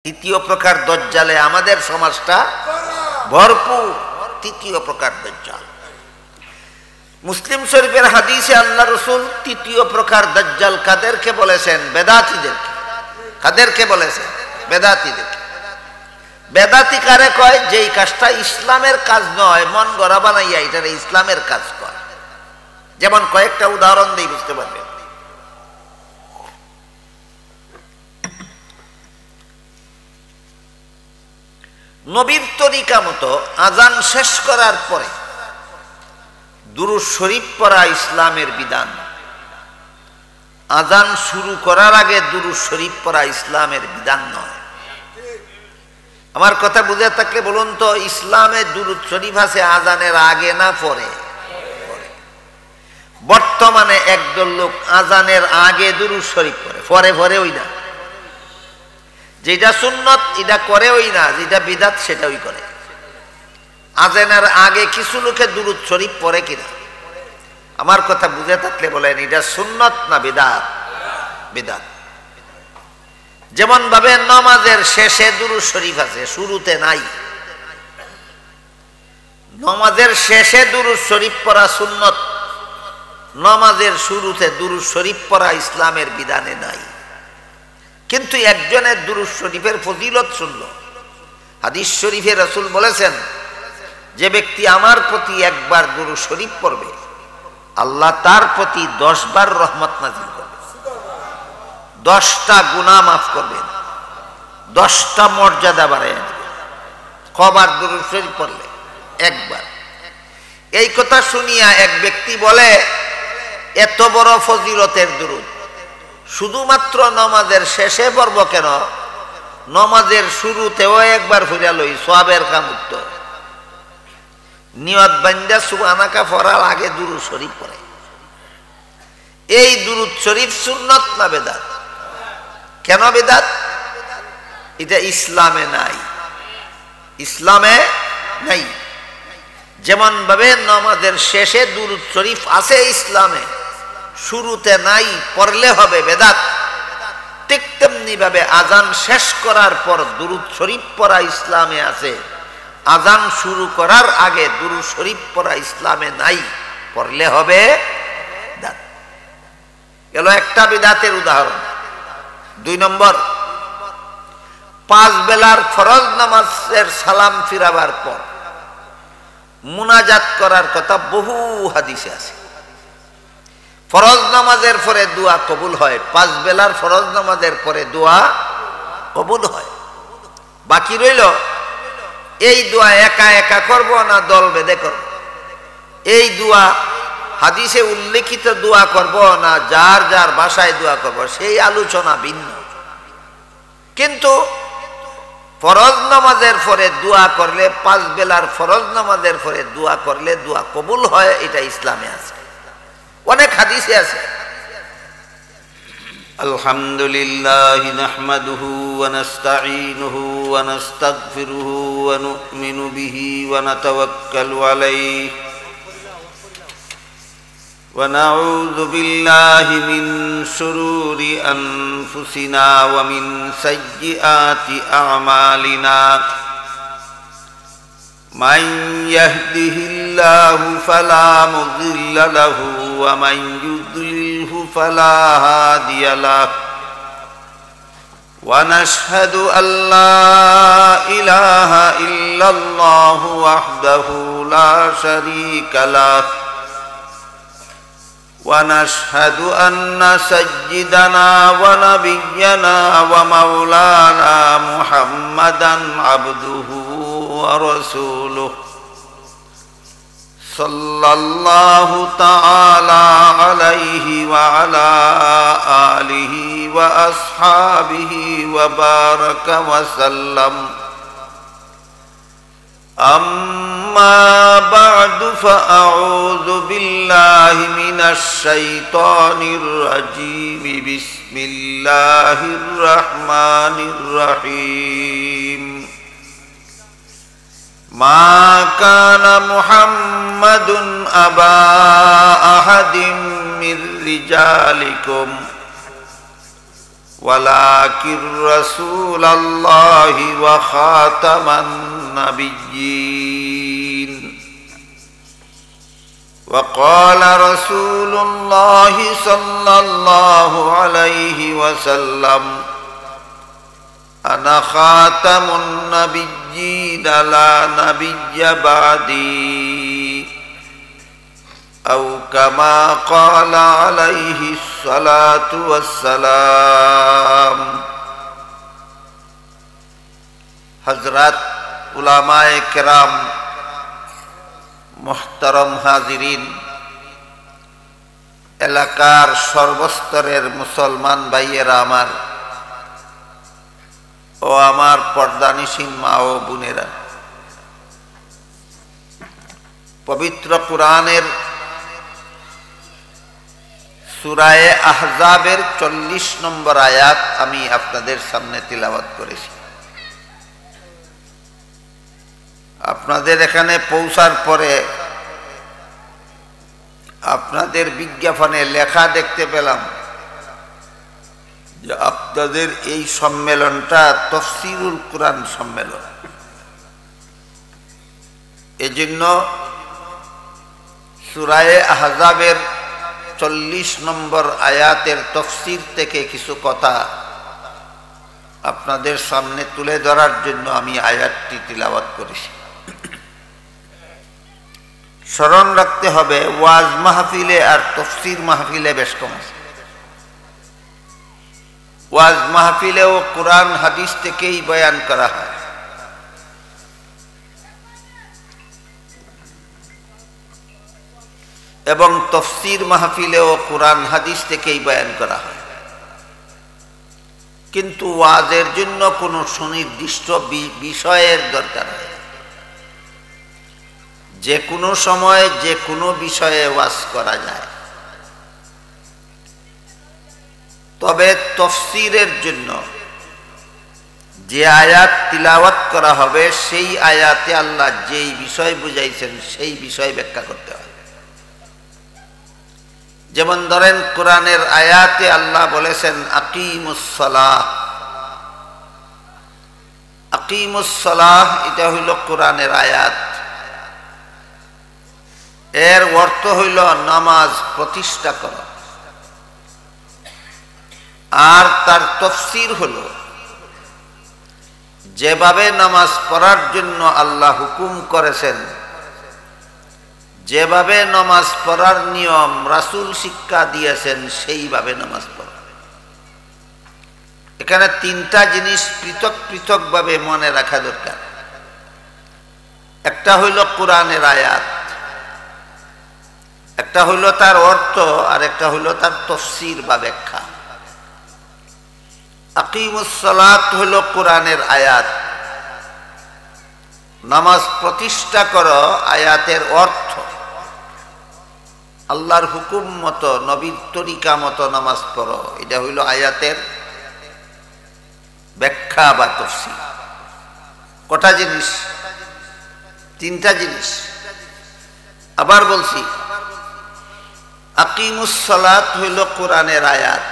তৃতীয় প্রকার দজ্জালে আমাদের সমাজটা ভরপুর। তৃতীয় প্রকার দজ্জাল। মুসলিম শরীফের হাদিসে আল্লাহ রসুল তৃতীয় প্রকার দজ্জাল কাদেরকে বলেছেন? বেদাতীদেরকে। কাদেরকে বলেছেন? বেদাতীদেরকে। বেদাতি কারে কয়? যেই কাজটা ইসলামের কাজ নয়, মন গড়া বানাইয়া এটারে ইসলামের কাজ কয়। যেমন কয়েকটা উদাহরণ দিয়ে বুঝতে পারবেন। নবীর তরিকা মতো আজান শেষ করার পরে দুরূদ শরীফ পড়া ইসলামের বিধান। আজান শুরু করার আগে দুরূদ শরীফ পড়া ইসলামের বিধান নয়। আমার কথা বুঝে থাকলে বলুন তো, ইসলামে দুরূদ শরীফ আছে আজানের আগে না পরে? বর্তমানে একদল লোক আজানের আগে দুরূদ শরীফ পড়ে, পরে পরে ওই না। যেটা সুন্নত এটা করে ওই না, যেটা বিদাত সেটা ওই করে। আজানের আগে কিছু লোকে দুরূদ শরীফ পড়ে কিনা? আমার কথা বুঝে থাকলে বলেন এটা সুন্নত না বিদাত? বিদাত। যেমন ভাবে নামাজের শেষে দুরূদ শরীফ আছে, শুরুতে নাই। নামাজের শেষে দুরূদ শরীফ পড়া সুন্নত, নামাজের শুরুতে দুরূদ শরীফ পড়া ইসলামের বিধানে নাই। কিন্তু একজনের দুরূদ শরীফের ফজিলত শুনল। হাদিস শরীফে রাসূল বলেছেন, যে ব্যক্তি আমার প্রতি একবার দুরূদ শরীফ পড়বে আল্লাহ তার প্রতি 10 বার রহমত নাযিল করবে, 10টা গুনাহ মাফ করবেন, 10টা মর্যাদা বাড়াইয়া দেবেন। কবার? দুরূদ শরীফ পড়লে একবার। এই কথা শুনিয়া এক ব্যক্তি বলে, এত বড় ফজিলতের দুরূদ শুধুমাত্র নামাজের শেষে পড়ব কেন? নামাজের শুরুতেও একবার ফিরা লই, সওয়াবের কাম উত্তর। নিয়ত বান্দা সুবহানাকা পড়ার আগে দুরূদ শরীফ পড়ে। এই দুরূদ শরীফ সুন্নত না বেদাত? কেন বেদাত? এটা ইসলামে নাই, ইসলামে নাই। যেমন ভাবে নামাজের শেষে দুরূদ শরীফ আছে ইসলামে, শুরুতে নাই, পড়লে হবে বেদাত। ঠিক তেমনি ভাবে আজান শেষ করার পর দুরূদ শরীফ পড়া ইসলামে আছে, আজান শুরু করার আগে দুরূদ শরীফ পড়া ইসলামে নাই, পড়লে হবে বেদাত। গেল একটা বিদাতের উদাহরণ। 2 নম্বর, 5 বেলার ফরজ নামাজের সালাম ফিরাবার পর মুনাজাত করার কথা বহু হাদিসে আছে। ফরজ নামাজের পরে দোয়া কবুল হয়, 5 বেলার ফরজ নামাজের পরে দোয়া কবুল হয়। বাকি রইল এই দোয়া একা একা করব না দল বেঁধে করব, এই দোয়া হাদিসে উল্লেখিত দোয়া করব না যার যার ভাষায় দোয়া করব, সেই আলোচনা ভিন্ন। কিন্তু ফরজ নামাজের পরে দোয়া করলে, 5 বেলার ফরজ নামাজের পরে দোয়া করলে দোয়া কবুল হয়, এটা ইসলামে আছে, অনেক হাদিসে আছে। আলহামদুলিল্লাহ নাহমাদুহু ওয়া নাস্তাঈনুহু ওয়া নাস্তাগফিরুহু ওয়া নু'মিনু বিহি ওয়া নাতাওয়াক্কালু আলাইহি ওয়া নাউযু বিল্লাহি মিন শুরুরি আনফুসিনা ওয়া মিন সাইয়্যিআতি আ'মালিনা। من يهده الله فلا مضل له ومن يضلله فلا هادي له ونشهد أن لا إله إلا الله وحده لا شريك له ونشهد أن سيدنا ونبينا ومولانا محمدا عبده ورسوله صلى الله تعالى عليه وعلى آله وأصحابه وبارك وسلم. أما بعد فأعوذ بالله من الشيطان الرجيم. بسم الله الرحمن الرحيم. ما كان محمد أبا أحد من رجالكم ওয়ালাকির রাসূলুল্লাহি ওয়া খাতামান নাবিয়্যিন। وقال رسول الله صلى الله عليه وسلم أنا خاتم النبيين لا نبي بعدي أو كما قال عليه الصلاة والسلام। हजरत उलामाए किराम, मोहतरम हाजिरीन, एलाकार सर्वस्तरेर मुसलमान भाइयेरा आमार ओ आमार पर्दानिशीन मा ओ बोनेरा, पवित्र कुरानेर सूराए आहजाबेर 40 नम्बर आयात आमी आपनादेर सामने तिलावत करेছি। আপনাদের এখানে পৌঁছার পরে আপনাদের বিজ্ঞাপনে লেখা দেখতে পেলাম যে আপনাদের এই সম্মেলনটা তাফসীরুল কুরআন সম্মেলন। এজন্য সূরা আহজাবের 40 নম্বর আয়াতের তাফসীর থেকে কিছু কথা আপনাদের সামনে তুলে ধরার জন্য আমি আয়াতটি তিলাওয়াত করেছি। স্মরণ রাখতে হবে ওয়াজ মাহফিলে আর তাফসীর মাহফিলে বেশ কম আছে। ওয়াজ মাহফিলেও কোরআন হাদিস থেকেই বয়ান করা হয়, এবং তাফসীর মাহফিলেও কোরআন হাদিস থেকেই বয়ান করা হয়। কিন্তু ওয়াজের জন্য কোনো সুনির্দিষ্ট বিষয়ের দরকার হয়। যে কোনো সময় যে কোনো বিষয়ে ওয়াজ করা যায়। তবে তাফসীরের জন্য যে আয়াত তিলাওয়াত করা হবে সেই আয়াতে আল্লাহ যেই বিষয় বুঝাইছেন সেই বিষয় ব্যাখ্যা করতে হয়। যেমন ধরেন কোরআনের আয়াতে আল্লাহ বলেছেন আকিমুস সালাহ। আকিমুস সালাহ এটা হইল কোরআনের আয়াত। এর অর্থ হইল নামাজ প্রতিষ্ঠা করা। আর তার তাফসীর হল যেভাবে নামাজ পড়ার জন্য আল্লাহ হুকুম করেছেন, যেভাবে নামাজ পড়ার নিয়ম রাসূল শিক্ষা দিয়েছেন সেইভাবে নামাজ পড়া। এখানে তিনটা জিনিস পৃথক পৃথক ভাবে মনে রাখা দরকার। একটা হইল কোরআনের আয়াত, একটা হইল তার অর্থ, আর একটা হইল তার তাফসীর বা ব্যাখ্যা। আকিমুস সালাত হইল কোরআনের আয়াত, নামাজ প্রতিষ্ঠা করো আয়াতের অর্থ। আল্লাহর হুকুম মতো নবীর তরিকা মতো নামাজ পড়ো, এটা হইল আয়াতের ব্যাখ্যা বা তাফসীর। কটা জিনিস? তিনটা জিনিস। আবার বলছি, আকিমুস সালাত হইল কোরআনের আয়াত,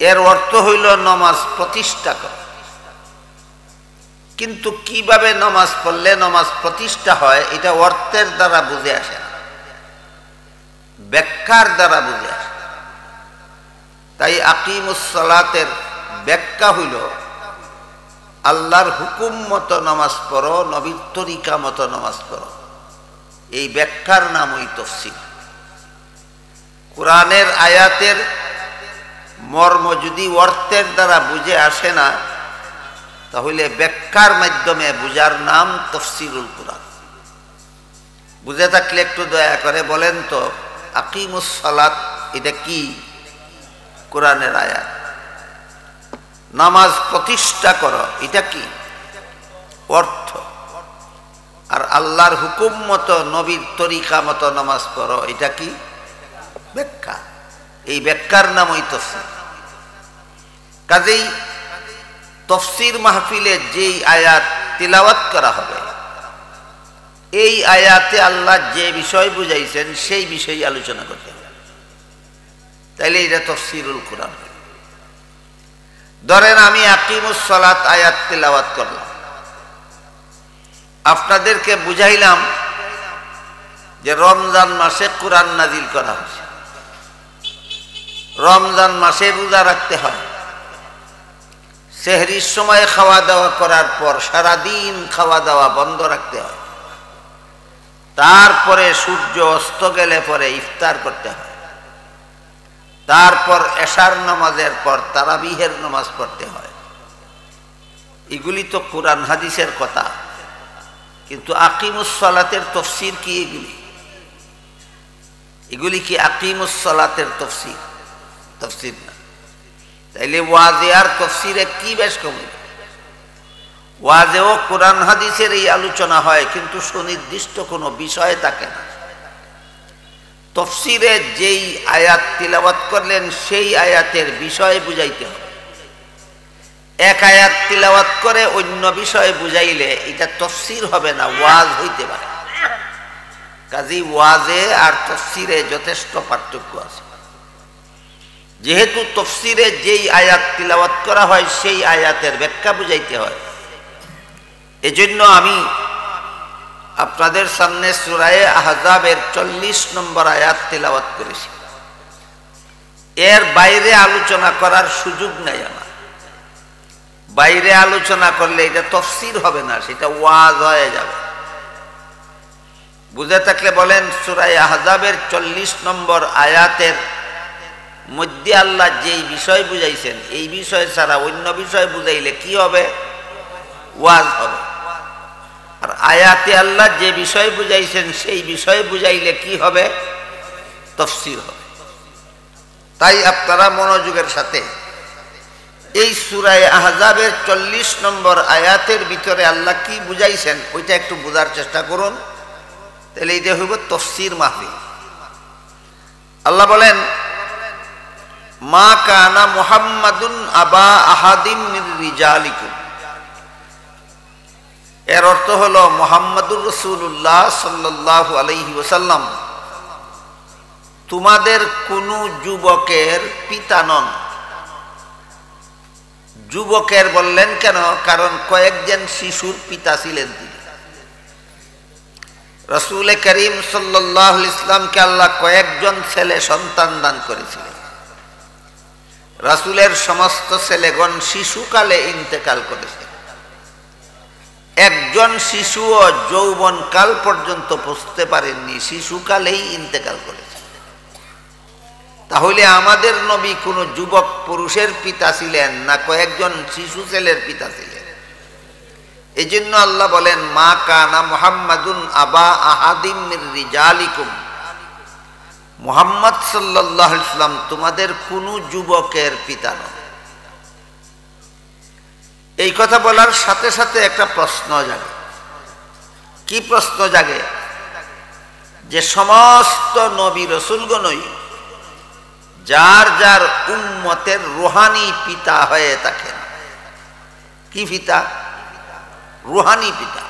এর অর্থ হইল নামাজ প্রতিষ্ঠা কর। কিন্তু কিভাবে নামাজ পড়লে নামাজ প্রতিষ্ঠা হয় এটা অর্থের দ্বারা বুঝে আসে না, ব্যাখ্যার দ্বারা বুঝে আসে। তাই আকিমুস সালাতের ব্যাখ্যা হইল আল্লাহর হুকুম মতো নামাজ পড়ো, নবীর তরিকা মতো নামাজ পড়ো। এই ব্যাখ্যার নামই তাফসীর। কোরআনের আয়াতের মর্ম যদি অর্থের দ্বারা বুঝে আসে না, তাহলে ব্যাখ্যার মাধ্যমে বুঝার নাম তাফসীরুল কুরআন। বুঝে থাকলে একটু দয়া করে বলেন তো, আকিমুস সালাত এটা কি? কোরআনের আয়াত। নামাজ প্রতিষ্ঠা করো এটা কি? অর্থ। আর আল্লাহর হুকুম মতো নবীর তরিকা মতো নামাজ পড়ো এটা কি? ব্যাখ্যা। এই ব্যাখ্যার নামই তাফসীর। কাজেই তাফসীর মাহফিলে যেই আয়াত তিলাওয়াত করা হবে, এই আয়াতে আল্লাহ যে বিষয় বুঝাইছেন সেই বিষয়ে আলোচনা করতে হবে, তাইলে এটা তাফসীরুল কুরআন। ধরেন আমি আকিমুস সালাত আয়াত তিলাওয়াত করলাম, আপনাদেরকে বুঝাইলাম যে রমজান মাসে কোরআন নাজিল করা হয়েছে, রমজান মাসে রোজা রাখতে হয়, সেহরির সময় খাওয়া দাওয়া করার পর সারাদিন খাওয়া দাওয়া বন্ধ রাখতে হয়, তারপরে সূর্য অস্ত গেলে পরে ইফতার করতে হয়, তারপর এশার নামাজের পর তারাবিহের নামাজ পড়তে হয়। এগুলি তো কোরআন হাদিসের কথা, কিন্তু আকিমুস সালাতের তাফসীর কি? এগুলি কি আকিমুস সালাতের তাফসীর? তাফসীর না। তাইলে ওয়াজে আর তাফসীরে কি বেশ কম? ওয়াজেও কোরআন হাদিসের এই আলোচনা হয়, কিন্তু সুনির্দিষ্ট কোনো বিষয় থাকে না। তাফসীরে যেই আয়াত তিলাওয়াত করলেন সেই আয়াতের বিষয় বুঝাইতে হবে। এক আয়াত তিলাওয়াত করে অন্য বিষয় বুঝাইলে এটা তাফসীর হবে না, ওয়াজ হইতে পারে। কাজেই ওয়াজে আর তাফসীরে যথেষ্ট পার্থক্য আছে। যেহেতু তাফসীরে যেই আয়াত তিলাওয়াত করা হয় সেই আয়াতের ব্যাখ্যা বুঝাইতে হয়, এজন্য আমি আপনাদের সামনে সূরা আহজাবের 40 নম্বর আয়াত তিলাওয়াত করেছি। এর বাইরে আলোচনা করার সুযোগ নাই আমার। বাইরে আলোচনা করলে এটা তাফসীর হবে না, সেটা ওয়াজ হয়ে যাবে। বুঝে থাকলে বলেন, সূরা আহজাবের 40 নম্বর আয়াতের মধ্যে আল্লাহ যেই বিষয় বুঝাইছেন এই বিষয় ছাড়া অন্য বিষয় বুঝাইলে কি হবে? ওয়াজ হবে। আর আয়াতে আল্লাহ যে বিষয় বুঝাইছেন সেই বিষয় বুঝাইলে কি হবে? তাফসীর হবে। তাই আপনারা মনোযোগের সাথে এই সূরা আহজাবের 40 নম্বর আয়াতের ভিতরে আল্লাহ কি বুঝাইছেন ওইটা একটু বোঝার চেষ্টা করুন, তাহলে এটা হইব তাফসীর মাহফিল। আল্লাহ বলেন, মা কানা মুহাম্মাদুন আবা আহাদিম মির রিজালিকুম। এর অর্থ হলো মুহাম্মাদুর রাসূলুল্লাহ সাল্লাল্লাহু আলাইহি ওয়াসাল্লাম তোমাদের কোন যুবকের পিতা নন। যুবকের বললেন কেন? কারণ কয়েকজন শিশুর পিতা ছিলেন তিনি। রাসূল করিম সাল্লাল্লাহু আলাইহি ওয়াসাল্লামকে আল্লাহ কয়েকজন ছেলে সন্তান দান করেছিলেন। রাসূলের সমস্ত ছেলেগণ শিশুকালে ইন্তেকাল করেছে। একজন শিশুও যৌবন কাল পর্যন্ত পৌঁছতে পারেননি, শিশুকালেই ইন্তেকাল করেছে। তাহলে আমাদের নবী কোন যুবক পুরুষের পিতা ছিলেন না কয়েকজন শিশু ছেলের পিতা ছিলেন? এই জন্য আল্লাহ বলেন, মা কানা মুহাম্মাদুন আবা আহাদিম মির রিজালিকুম। মুহাম্মদ সাল্লাল্লাহু আলাইহি ওয়াসাল্লাম তোমাদের কোন যুবকের পিতা নন। এই কথা বলার সাথে সাথে একটা প্রশ্ন জাগে। কি প্রশ্ন জাগে? যে সমস্ত নবী রাসূলগণই যার যার উম্মতের রূহানি পিতা হয়ে থাকেন। কি পিতা? রূহানি পিতা।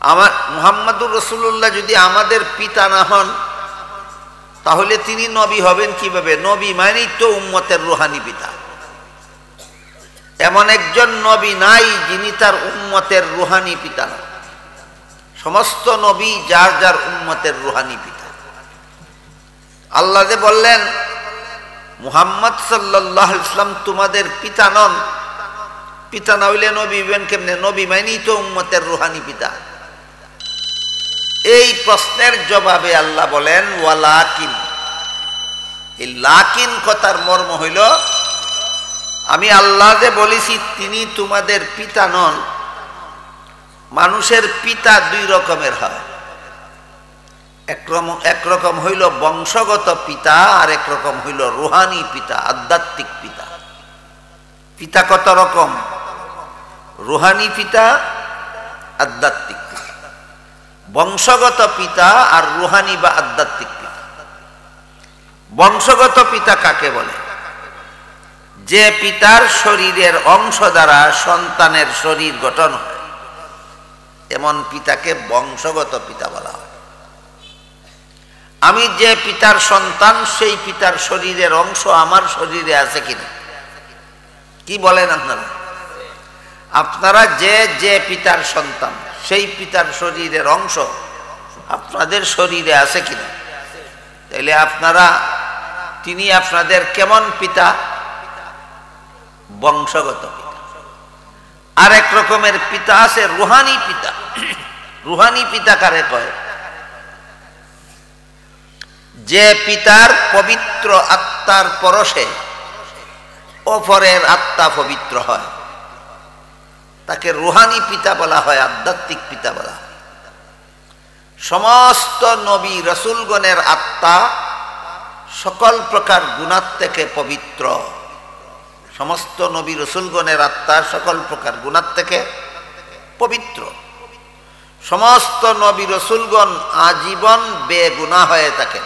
আমার মুহাম্মাদুর রাসূলুল্লাহ যদি আমাদের পিতা না হন তাহলে তিনি নবী হবেন কিভাবে? নবী মানেই তো উম্মতের রূহানি পিতা। এমন একজন নবী নাই যিনি তার উম্মতের রূহানি পিতা না। সমস্ত নবী যার যার উম্মতের রূহানি পিতা। আল্লাহ যে বললেন মুহাম্মদ সাল্লাল্লাহু আলাইহি ওয়াসাল্লাম তোমাদের পিতা নন, পিতা না হইলে নবী হবেন কেমনে? নবী মানেই তো উম্মতের রূহানি পিতা। এই প্রশ্নের জবাবে আল্লাহ বলেন, ওয়ালাকিন। এই লাকিন কথার মর্ম হইল, আমি আল্লাহ যে বলেছি তিনি তোমাদের পিতা নন। মানুষের পিতা দুই রকমের হয়। একরকম হইল বংশগত পিতা, আর একরকম হইল রূহানি পিতা, আধ্যাত্মিক পিতা। পিতা কত রকম? রূহানি পিতা, আধ্যাত্মিক পিতা। বংশগত পিতা আর রূহানি বা আধ্যাত্মিক পিতা। বংশগত পিতা কাকে বলে? যে পিতার শরীরের অংশ দ্বারা সন্তানের শরীর গঠন হয়, এমন পিতাকে বংশগত পিতা বলা হয়। আমি যে পিতার সন্তান সেই পিতার শরীরের অংশ আমার শরীরে আছে কিনা? কি বলেন আপনারা? আপনারা যে যে পিতার সন্তান সেই পিতার শরীরের অংশ আপনাদের শরীরে আছে কিনা? তাইলে আপনারা, তিনি আপনাদের কেমন পিতা? বংশগত পিতা। আরেক রকমের পিতা আছে রুহানি পিতা। রুহানি পিতা কারে কয়? যে পিতার পবিত্র আত্মার পরশে অপরের আত্মা পবিত্র হয়, তাকে রুহানি পিতা বলা হয়, আধ্যাত্মিক পিতা বলা হয়। সমস্ত নবী রসুলগণের আত্মা সকল প্রকার গুনাহ থেকে পবিত্র। সমস্ত নবী রসুলগণের আত্মা সকল প্রকার গুনাহ থেকে পবিত্র। সমস্ত নবী রসুলগণ আজীবন বেগুনাহ হয়ে থাকেন।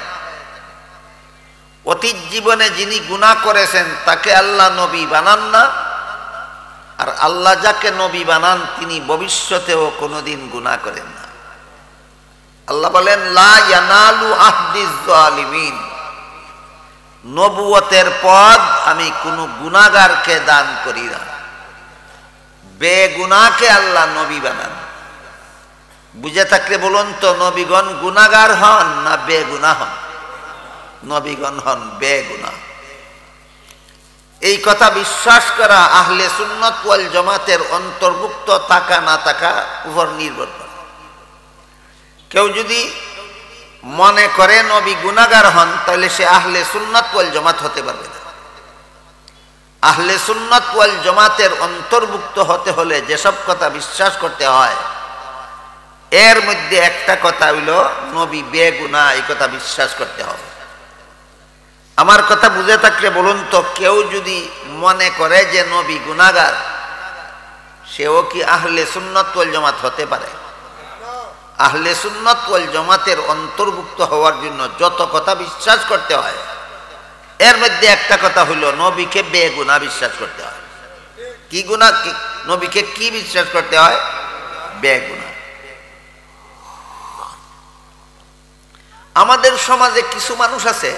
অতীত জীবনে যিনি গুনাহ করেছেন তাকে আল্লাহ নবী বানান না, আর আল্লাহ যাকে নবী বানান তিনি ভবিষ্যতেও কোনোদিন গুনাহ করেন না। আল্লাহ বলেন, লা ইয়ানালু আহদিজ জালিমিন, নবুয়তের পদ আমি কোনো গুনাহগারকে দান করি না। বেগুনাহকে আল্লাহ নবী বানান। বুঝে থাকলে বলুন তো, নবীগণ গুনাহগার হন না বেগুনাহ হন? নবীগণ হন বেগুনাহ। এই কথা বিশ্বাস করা আহলে সুন্নাত ওয়াল জামাতের অন্তর্ভুক্ত থাকা না থাকা উপর নির্ভর করে। কেউ যদি মনে করে নবী গুনাহগার হন, তাহলে সে আহলে সুন্নাত ওয়াল জামাত হতে পারবে না। আহলে সুন্নাত ওয়াল জামাতের অন্তর্ভুক্ত হতে হলে যেসব কথা বিশ্বাস করতে হয়, এর মধ্যে একটা কথা হইল নবী বেগুনাহ, এই কথা বিশ্বাস করতে হবে। আমার কথা বুঝে থাকলে বলুন তো, কেউ যদি মনে করে যে নবী গুনাহগার, সেও কি আহলে সুন্নাত ওয়াল জামাত হতে পারে? আহলে সুন্নাত ওয়াল জামাতের অন্তর্ভুক্ত হওয়ার জন্য যত কথা বিশ্বাস করতে হয়, এর মধ্যে একটা কথা হইল নবীকে বেগুনাহ বিশ্বাস করতে হয়। কি গুনাহ? নবীকে কি বিশ্বাস করতে হয়? বেগুনাহ। আমাদের সমাজে কিছু মানুষ আছে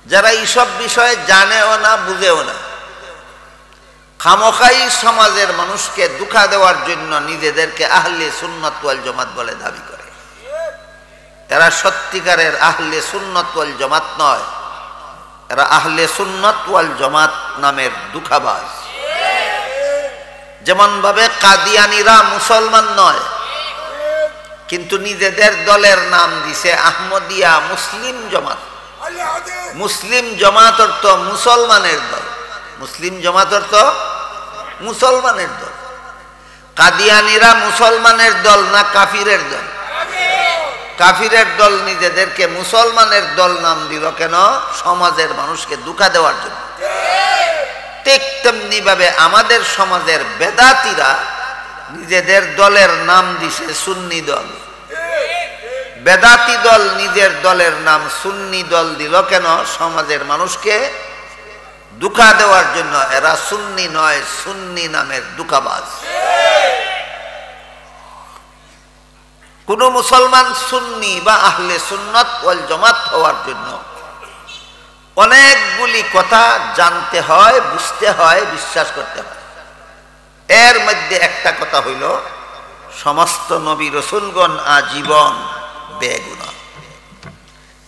যারা এইসব বিষয়ে জানেও না, বুঝেও না, খামোখাই সমাজের মানুষকে ধোঁকা দেওয়ার জন্য নিজেদেরকে আহলে সুন্নাত ওয়াল জামাত বলে দাবি করে। এরা সত্যিকারের আহলে সুন্নাত ওয়াল জামাত নয়, এরা আহলে সুন্নাত ওয়াল জামাত নামের ধোঁকাবাজ। যেমন ভাবে কাদিয়ানীরা মুসলমান নয়, কিন্তু নিজেদের দলের নাম দিছে আহমদিয়া মুসলিম জামাত। মুসলিম জামাত অর্থ মুসলমানের দল, মুসলিম জামাত অর্থ মুসলমানের দল। কাদিয়ানীরা মুসলমানের দল না কাফিরের দল? কাফিরের দল। নিজেদেরকে মুসলমানের দল নাম দিল কেন? সমাজের মানুষকে ধোঁকা দেওয়ার জন্য। ঠিক তেমনি ভাবে আমাদের সমাজের বেদাতীরা নিজেদের দলের নাম দিছে সুন্নি দল। বেদাতি দল নিজের দলের নাম সুন্নি দল দিল কেন? সমাজের মানুষকে ধোঁকা দেওয়ার জন্য। এরা সুন্নি নয়, সুন্নি নামের ধোঁকাবাজ। কোন মুসলমান সুন্নি বা আহলে সুন্নাত ওয়াল জামাত হওয়ার জন্য অনেকগুলি কথা জানতে হয়, বুঝতে হয়, বিশ্বাস করতে হয়। এর মধ্যে একটা কথা হইল সমস্ত নবী রসুলগণ আজীবন বেগুনাহ।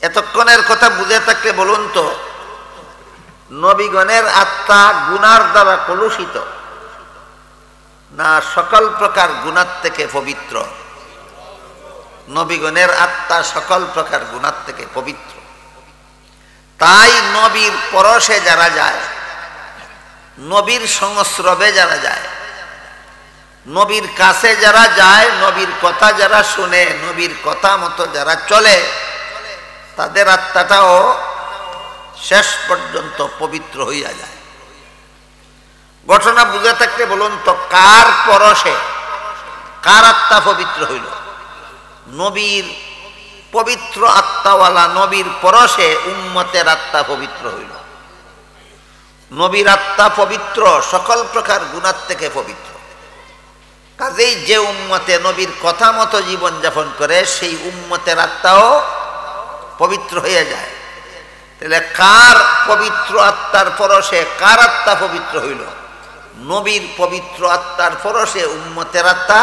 এতক্ষণের কথা বুঝে থাকলে বলুন তো, নবীগণের আত্মা গুনার দ্বারা কলুষিত না সকল প্রকার গুনাহ থেকে পবিত্র? নবীগণের আত্মা সকল প্রকার গুনাহ থেকে পবিত্র। তাই নবীর পরশে যারা যায়, নবীর সংস্রবে যারা যায়, নবীর কাছে যারা যায়, নবীর কথা যারা শুনে, নবীর কথা মতো যারা চলে, তাদের আত্মাটাও শেষ পর্যন্ত পবিত্র হইয়া যায়। ঘটনা বুঝে থাকতে বলুন তো, কার পরশে কার আত্মা পবিত্র হইল? নবীর পবিত্র আত্মাওয়ালা নবীর পরশে উম্মতের আত্মা পবিত্র হইল। নবীর আত্মা পবিত্র, সকল প্রকার গুনাহ থেকে পবিত্র। কাজেই যে উম্মতে নবীর কথা মতো জীবন যাপন করে, সেই উম্মতের আত্মাও পবিত্র হয়ে যায়। তাহলে কার পবিত্র আত্মার পরশে কার আত্মা পবিত্র হইল? নবীর পবিত্র আত্মার পরশে উম্মতের আত্মা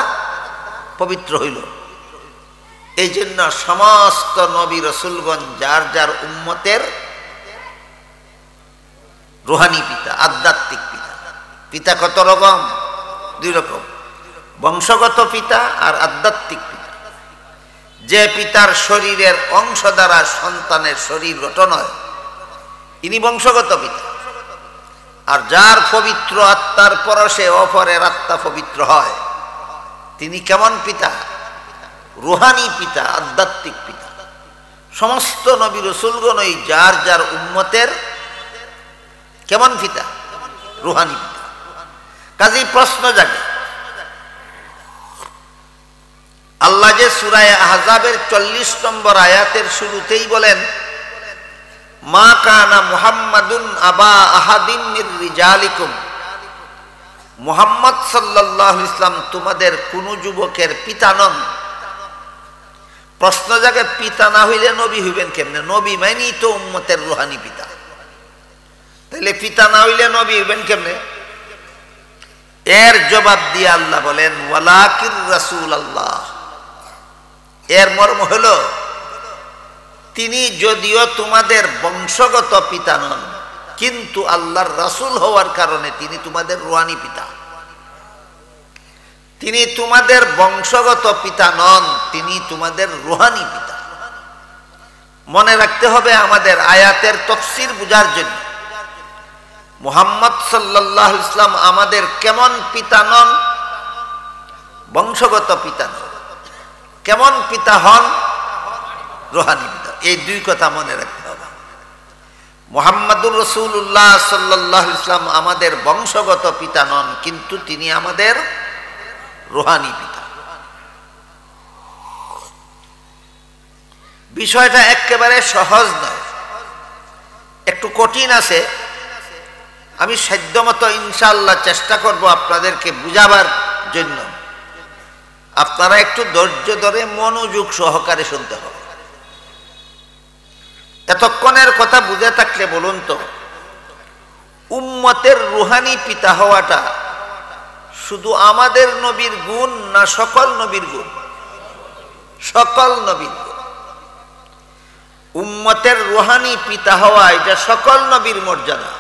পবিত্র হইল। এই জন্য সমস্ত নবী রসুলগণ যার যার উম্মতের রুহানি পিতা, আধ্যাত্মিক পিতা। পিতা কত রকম? দুই রকম, বংশগত পিতা আর আধ্যাত্মিক পিতা। যে পিতার শরীরের অংশ দ্বারা সন্তানের শরীর গঠন হয়, ইনি বংশগত পিতা। আর যার পবিত্র আত্মার পরশে অপরের আত্মা পবিত্র হয়, তিনি কেমন পিতা? রুহানি পিতা, আধ্যাত্মিক পিতা। সমস্ত নবী রসুলগণই যার যার উম্মতের কেমন পিতা? রুহানি পিতা। কাজেই প্রশ্ন জাগে, আল্লাহ যে সূরা আহজাবের 40 নম্বর আয়াতের শুরুতেই বলেন, মা কানা মুহাম্মাদুন আবা আহাদিম মির রিজালিকুম, মুহাম্মদ সাল্লাল্লাহু আলাইহি ওয়াসাল্লাম তোমাদের কোন যুবকের পিতা নন। প্রশ্ন জাগে, পিতা না হইলে নবী হইবেন কেমনে? নবী মানেই তো উম্মতের রুহানি পিতা, তাহলে পিতা না হইলে নবী হইবেন কেমনে? এর জবাব দিয়ে আল্লাহ বলেন, ওয়ালাকির রাসূলুল্লাহ। এর মর্ম হলো, তিনি যদিও তোমাদের বংশগত পিতা নন, কিন্তু আল্লাহর রাসূল হওয়ার কারণে তিনি তোমাদের রুহানি পিতা। তিনি তোমাদের বংশগত পিতা নন, তিনি তোমাদের রুহানি পিতা। মনে রাখতে হবে আমাদের আয়াতের তাফসীর বুঝার জন্য, মুহাম্মদ সাল্লাল্লাহু আলাইহি ওয়াসাল্লাম আমাদের কেমন পিতা নন? বংশগত পিতা নন। কেমন পিতা হন? রুহানি পিতা। এই দুই কথা মনে রাখতে হবে। মুহাম্মাদুর রাসূলুল্লাহ সাল্লাল্লাহু আলাইহি ওয়াসাল্লাম আমাদের বংশগত পিতা নন, কিন্তু তিনি আমাদের রুহানি পিতা। বিষয়টা একেবারে সহজ নয়, একটু কঠিন আছে। আমি সাধ্যমতো ইনশাআল্লাহ চেষ্টা করব আপনাদেরকে বুঝাবার জন্য। আপনারা একটু ধৈর্য ধরে মনোযোগ সহকারে শুনতে হবে। এতক্ষণের কথা বুঝে থাকলে বলুন তো, উম্মতের রুহানি পিতা হওয়াটা শুধু আমাদের নবীর গুণ না সকল নবীর গুণ? সকল নবীর গুণ। উম্মতের রুহানি পিতা হওয়া এটা সকল নবীর মর্যাদা।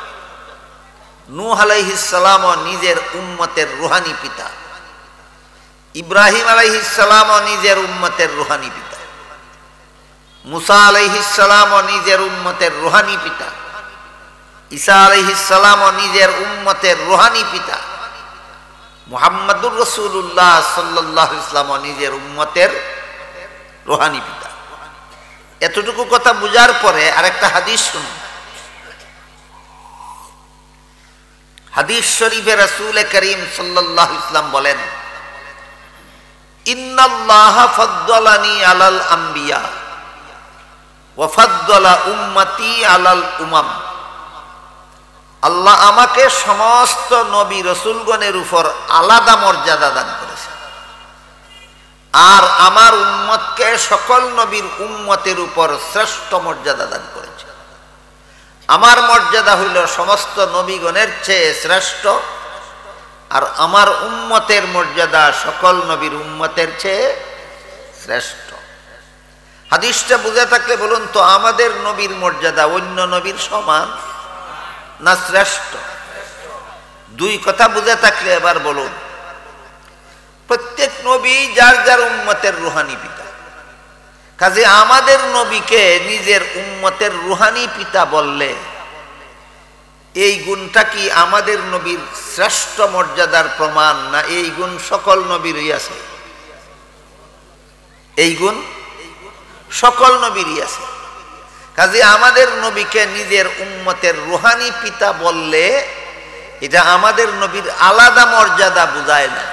নূহ আলাইহিস সালামও নিজের উম্মতের রুহানি পিতা, ইব্রাহিম আলাইহিস সালামও নিজের উম্মতের রুহানি পিতা, মুসা আলাইহিস সালামও নিজের উম্মতের রুহানি পিতা, ঈসা আলাইহিস সালামও নিজের উম্মতের রুহানি পিতা, মুহাম্মাদুর রাসূলুল্লাহ সাল্লাল্লাহু আলাইহি ওয়াসাল্লাম নিজের উম্মতের রুহানি পিতা। এতটুকু কথা বুঝার পরে আরেকটা হাদিস শুনুন। হাদিস শরীফে রাসূল করিম সাল্লাল্লাহু আলাইহি ওয়াসাল্লাম বলেন, ইন্নাল্লাহা ফাদ্দালানি আলাল আম্বিয়া ওয়া ফাদ্দালা উম্মতি আলাল উমাম। আল্লাহ আমাকে সমস্ত নবী রাসূলগণের উপর আলাদা মর্যাদা দান করেছে, আর আমার উম্মতকে সকল নবীর উম্মতের উপর শ্রেষ্ঠ মর্যাদা দান করেছে। আমার মর্যাদা হইল সমস্ত নবীগণের চেয়ে শ্রেষ্ঠ, আর আমার উম্মতের মর্যাদা সকল নবীর উম্মতের চেয়ে শ্রেষ্ঠ। হাদিসটা বুঝে থাকলে বলুন তো, আমাদের নবীর মর্যাদা অন্য নবীর সমান না শ্রেষ্ঠ? দুই কথা বুঝে থাকলে এবার বলুন, প্রত্যেক নবী যার যার উম্মতের রুহানি পিতা। কাজে আমাদের নবীকে নিজের উম্মতের রুহানি পিতা বললে এই গুণটা কি আমাদের নবীর শ্রেষ্ঠ মর্যাদার প্রমাণ, না এই গুণ সকল নবীরই আছে? এই গুণ সকল নবীরই আছে। কাজে আমাদের নবীকে নিজের উম্মতের রুহানি পিতা বললে এটা আমাদের নবীর আলাদা মর্যাদা বুঝায় না,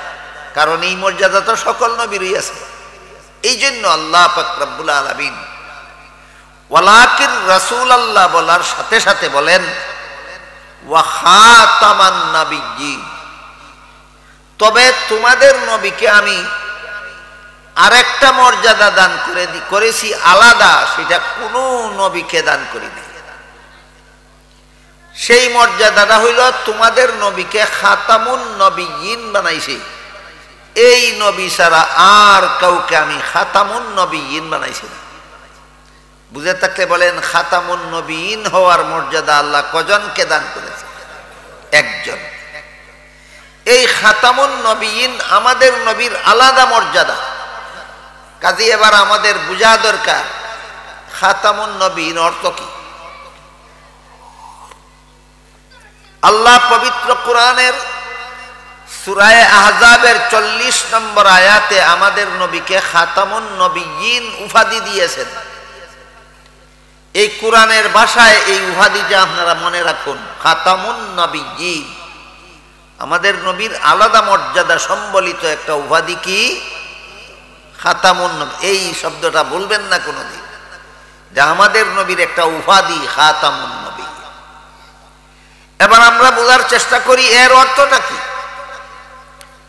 কারণ এই মর্যাদা তো সকল নবীরই আছে। এই জন্য আল্লাহ পাক রব্বুল আলামিন ওয়ালাকির রাসূলুল্লাহ বলার সাথে সাথে বলেন, ওয়া খাতামান নাবিয়্যিন, তবে তোমাদের নবীকে আমি আরেকটা মর্যাদা দান করেছি আলাদা, সেটা কোনো নবীকে দান করিনি। সেই মর্যাদাটা হইল তোমাদের নবীকে খাতামুন নবিয়্যিন বানাইছি। এই নবী ছাড়া আর কাউকে আমি খাতামুন নবিয়্যিন বানাইছি না। বুঝে থাকলে বলেন, খাতামুন নবিয়্যিন হওয়ার মর্যাদা আল্লাহ কজনকে দান করেছে? একজন। এই খাতামুন নবিয়্যিন আমাদের নবীর আলাদা মর্যাদা। কাজে এবার আমাদের বোঝা দরকার খাতামুন নবিয়্যিন অর্থ কি। আল্লাহ পবিত্র কোরআনের সূরা আহজাবের 40 নম্বর আয়াতে আমাদের নবীকে খাতামুন নবিয়্যিন উপাধি দিয়েছেন। এই কোরআনের ভাষায় এই উপাধিটা আপনারা মনে রাখুন, খাতামুন নবিয়্যিন। আমাদের নবীর আলাদা মর্যাদা সম্বলিত একটা উপাধি কি? খাতামুন নবী। এই শব্দটা বলবেন না কোনোদিন, যে আমাদের নবীর একটা উপাধি খাতামুন নবী। এবার আমরা বোঝার চেষ্টা করি এর অর্থটা কি।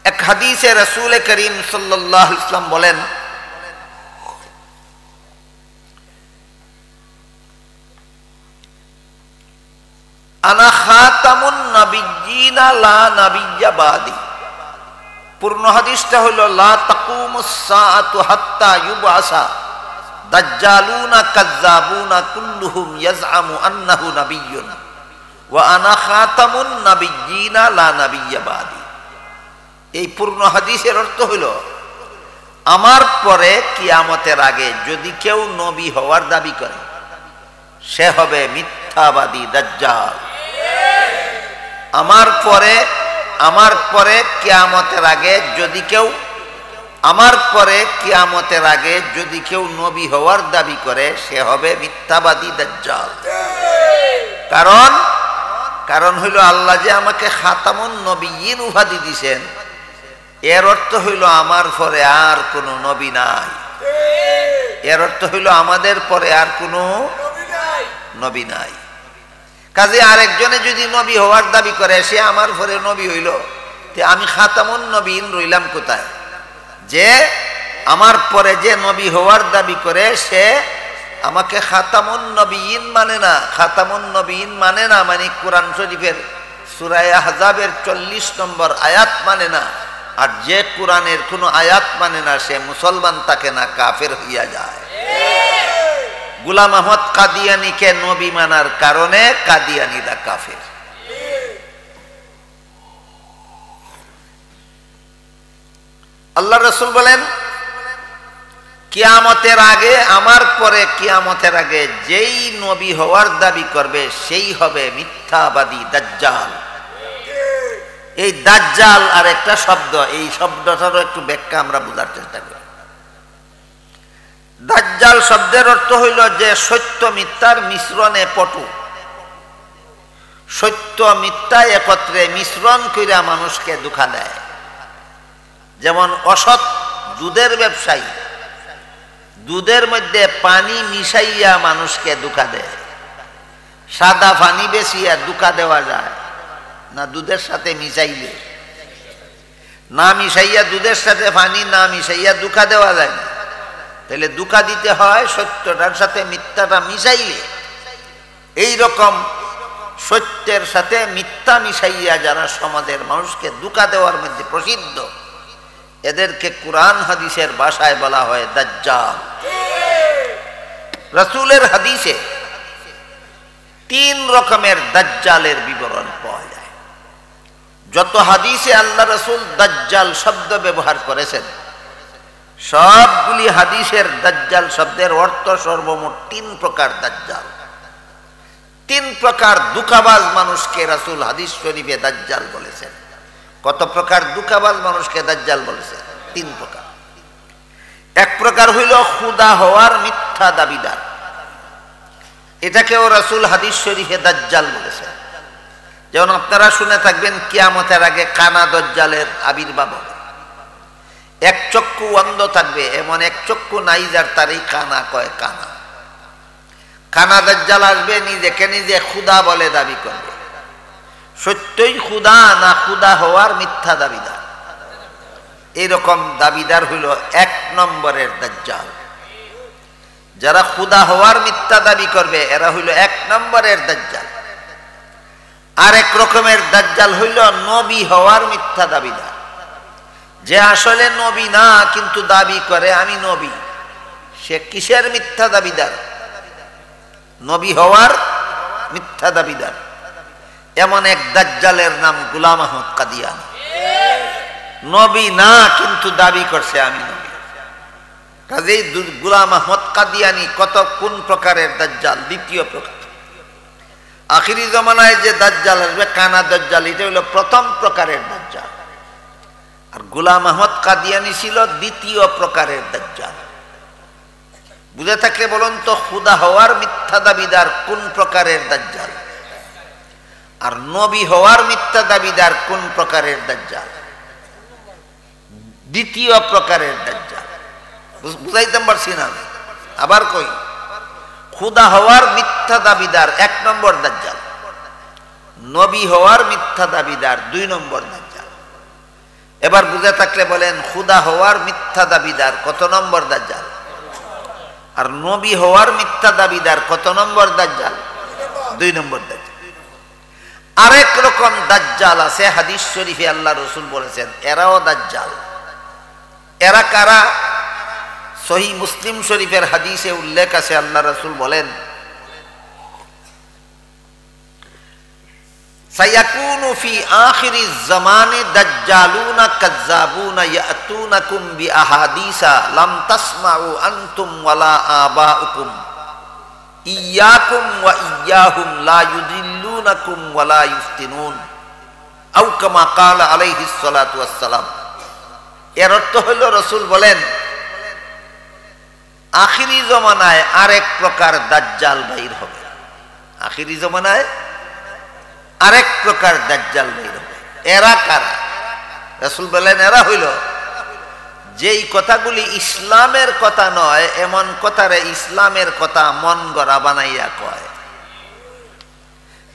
এক হাদিসে রাসূল করিম সাল্লাল্লাহু আলাইহি ওয়াসাল্লাম বলেন, আনা খাতামুন নাবিয়্যিনা লা নাবিয়্যা বাদি। পূর্ণ হাদিসটা হলো, লা তাকুমুস সাআতু হাত্তা ইউবআসা দাজ্জালুনা কাযযাবুনা কুল্লুহুম ইয়াজআমু আন্নাহু নাবিয়্যুন ওয়া আনা খাতামুন নাবিয়্যিনা লা নাবিয়্যা বাদি। এই পূর্ণ হাদিসের অর্থ হলো, আমার পরে কিয়ামতের আগে যদি কেউ নবী হওয়ার দাবি করে, সে হবে মিথ্যাবাদী দাজ্জাল। আমার পরে কিয়ামতের আগে যদি কেউ নবী হওয়ার দাবি করে, সে হবে মিথ্যাবাদী দাজ্জাল। কারণ হইল আল্লাহ যে আমাকে খাতামুন নবিয়্যিন উপাধি দিয়েছেন, এর অর্থ হইল আমার পরে আর কোনো নবী নাই। এর অর্থ হইল আমাদের পরে আর কোনো নবী নাই। কাজে আরেকজনে যদি নবী হওয়ার দাবি করে, সে আমার পরে নবী হইল, তে আমি খাতামুন নবিয়্যিন রইলাম কোথায়? যে আমার পরে যে নবী হওয়ার দাবি করে, সে আমাকে খাতামুন নবিয়্যিন মানে না। খাতামুন নবিয়্যিন মানে না মানে কোরআন শরীফের সূরা আহজাবের 40 নম্বর আয়াত মানে না। আর যে কোরআনের কোনো আয়াত মানে না, সে মুসলমান থাকে না, কাফের হইয়া যায়। গোলাম আহমদ কাদিয়ানীকে নবী মানার কারণে কাদিয়ানীরা কাফের। আল্লাহ রাসূল বলেন, কিয়ামতের আগে, আমার পরে কিয়ামতের আগে যেই নবী হওয়ার দাবি করবে, সেই হবে মিথ্যাবাদী দাজ্জাল। এই দাজ্জাল আর একটা শব্দ, এই শব্দটারও একটু ব্যাখ্যা আমরা বোঝার চেষ্টা করি। দাজ্জাল শব্দের অর্থ হইল যে সত্য মিথ্যার মিশ্রণে পটু। সত্য মিথ্যা একত্রে মিশ্রণ কইরা মানুষকে ধোঁকা দেয়। যেমন অসৎ দুধের ব্যবসায়ী দুধের মধ্যে পানি মিশাইয়া মানুষকে ধোঁকা দেয়। সাদা পানি বেশিয়া ধোঁকা দেওয়া যায় না দুধের সাথে মিশাইলে? না মিশাইয়া দুধের সাথে পানি না মিশাইয়া ধোঁকা দেওয়া যায় না। তাহলে ধোঁকা দিতে হয় সত্যটার সাথে মিথ্যাটা মিশাইলে। এই রকম সত্যের সাথে মিথ্যা মিশাইয়া যারা সমাজের মানুষকে ধোঁকা দেওয়ার মধ্যে প্রসিদ্ধ, এদেরকে কোরআন হাদিসের ভাষায় বলা হয় দাজ্জাল। রাসূলের হাদিসে 3 রকমের দাজ্জালের বিবরণ পাওয়া যায়। যত হাদিসে আল্লাহ রাসূল দাজ্জাল শব্দ ব্যবহার করেছেন, সবগুলি হাদিসের দাজ্জাল শব্দের অর্থ সর্বমোট 3 প্রকার দাজ্জাল। 3 প্রকার ধোঁকাবাজ মানুষকে রাসূল হাদিস শরীফে দাজ্জাল বলেছেন। কত প্রকার ধোঁকাবাজ মানুষকে দাজ্জাল বলেছেন? 3 প্রকার। এক প্রকার হইল খুদা হওয়ার মিথ্যা দাবিদার, এটাকেও রাসূল হাদিস শরীফে দাজ্জাল বলেছেন। যেমন আপনারা শুনে থাকবেন, কিয়ামতের আগে কানা দাজ্জালের আবির্ভাব হবে। এক চক্ষু অন্ধ থাকবে, এমন এক চক্ষু নাই যার, তারই কানা কয় কানা। কানা দাজ্জাল আসবে, নিজেকে নিজে খুদা বলে দাবি করবে। সত্যই খুদা না খুদা হওয়ার মিথ্যা দাবিদার? এরকম দাবিদার হইল 1 নম্বরের দাজ্জাল। যারা খুদা হওয়ার মিথ্যা দাবি করবে এরা হইল 1 নম্বরের দাজ্জাল। আরেক রকমের দাজ্জাল হইল নবী হওয়ার মিথ্যা দাবিদার, যে আসলে নবী না কিন্তু দাবি করে আমি নবী। সে কিসের মিথ্যা দাবিদার? নবী হওয়ার মিথ্যা দাবিদার। এমন এক দাজ্জালের নাম গোলাম আহমদ কাদিয়ানী। নবী না কিন্তু দাবি করছে আমি নবী। কাজেই গোলাম আহমদ কাদিয়ানী কোন প্রকারের দাজ্জাল? দ্বিতীয় প্রকার। আখিরি জমানায় যে দাজ্জাল আসবে কানা দাজ্জাল, এটা হলো প্রথম প্রকারের দাজ্জাল। আর গোলাম আহমদ কাদিয়ানী ছিল দ্বিতীয় প্রকারের দাজ্জাল। বুঝে থাকলে বলুন তো, খুদা হওয়ার মিথ্যা দাবিদার কোন প্রকারের দাজ্জাল? আর নবী হওয়ার মিথ্যা দাবিদার কোন প্রকারের দাজ্জাল? দ্বিতীয় প্রকারের দাজ্জাল। বুঝাইতে পারছি না? আবার কই, খুদা হওয়ার মিথ্যা দাবিদার 1 নম্বর দাজ্জাল, নবী হওয়ার মিথ্যা দাবিদার 2 নম্বর দাজ্জাল। এবার বুঝে থাকলে বলেন, খুদা হওয়ার মিথ্যা দাবিদার কত নম্বর দাজ্জাল? আর নবী হওয়ার মিথ্যা দাবিদার কত নম্বর দাজ্জাল? 2 নম্বর দাজ্জাল। আরেক রকম দাজ্জাল আছে, হাদিস শরীফে আল্লাহ রাসূল বলেছেন এরাও দাজ্জাল। এরা কারা? সহিহ মুসলিম শরীফের হাদিসে উল্লেখ আছে, আল্লাহ রাসূল বলেন সায়াকুনু ফি আখিরিজ জামানে দাজ্জালুনা কাজ্জাবুনা ইয়াতুনাকুম বিআহাদিসা লাম তাসমাউ আনতুম ওয়ালা আবাউকুম ইয়াকুম ওয়া ইয়াহুম লা ইউদিল্লুনাকুম ওয়ালা ইফতিনুন আও কামা ক্বালা আলাইহিস সালাতু ওয়াস সালাম। এর অর্থ হলো, রাসূল বলেন আখিরি জমানায় আরেক প্রকার দাজ্জাল বাইর হবে। আখিরি জমানায় আরেক প্রকার দাজ্জাল বাইর হবে। এরা কারা? রাসূল বলেন এরা হইল যেই কথাগুলি ইসলামের কথা নয় এমন কথারে ইসলামের কথা মন গড়া বানাইয়া কয়।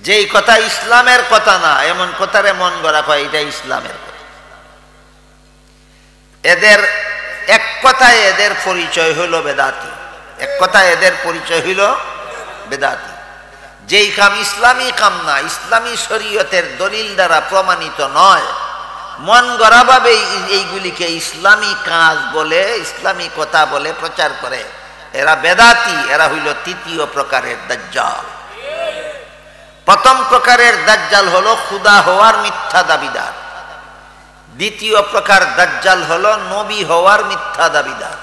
যেই কথা ইসলামের কথা না এমন কথারে মন গড়া কয়, এটা ইসলামের কথা। এদের এক কথায় এদের পরিচয় হইল বেদাতি। এক কথায় এদের পরিচয় হইল বেদাতি। যেই কাম ইসলামী কাম না, ইসলামী শরীয়তের দলিল দ্বারা প্রমাণিত নয়, মন গড়াভাবে এইগুলিকে ইসলামী কাজ বলে, ইসলামী কথা বলে প্রচার করে, এরা বেদাতি। এরা হইল 3য় প্রকারের দাজ্জাল। প্রথম প্রকারের দাজ্জাল হলো খুদা হওয়ার মিথ্যা দাবিদার। দ্বিতীয় প্রকার দাজ্জাল হলো নবী হওয়ার মিথ্যা দাবিদার।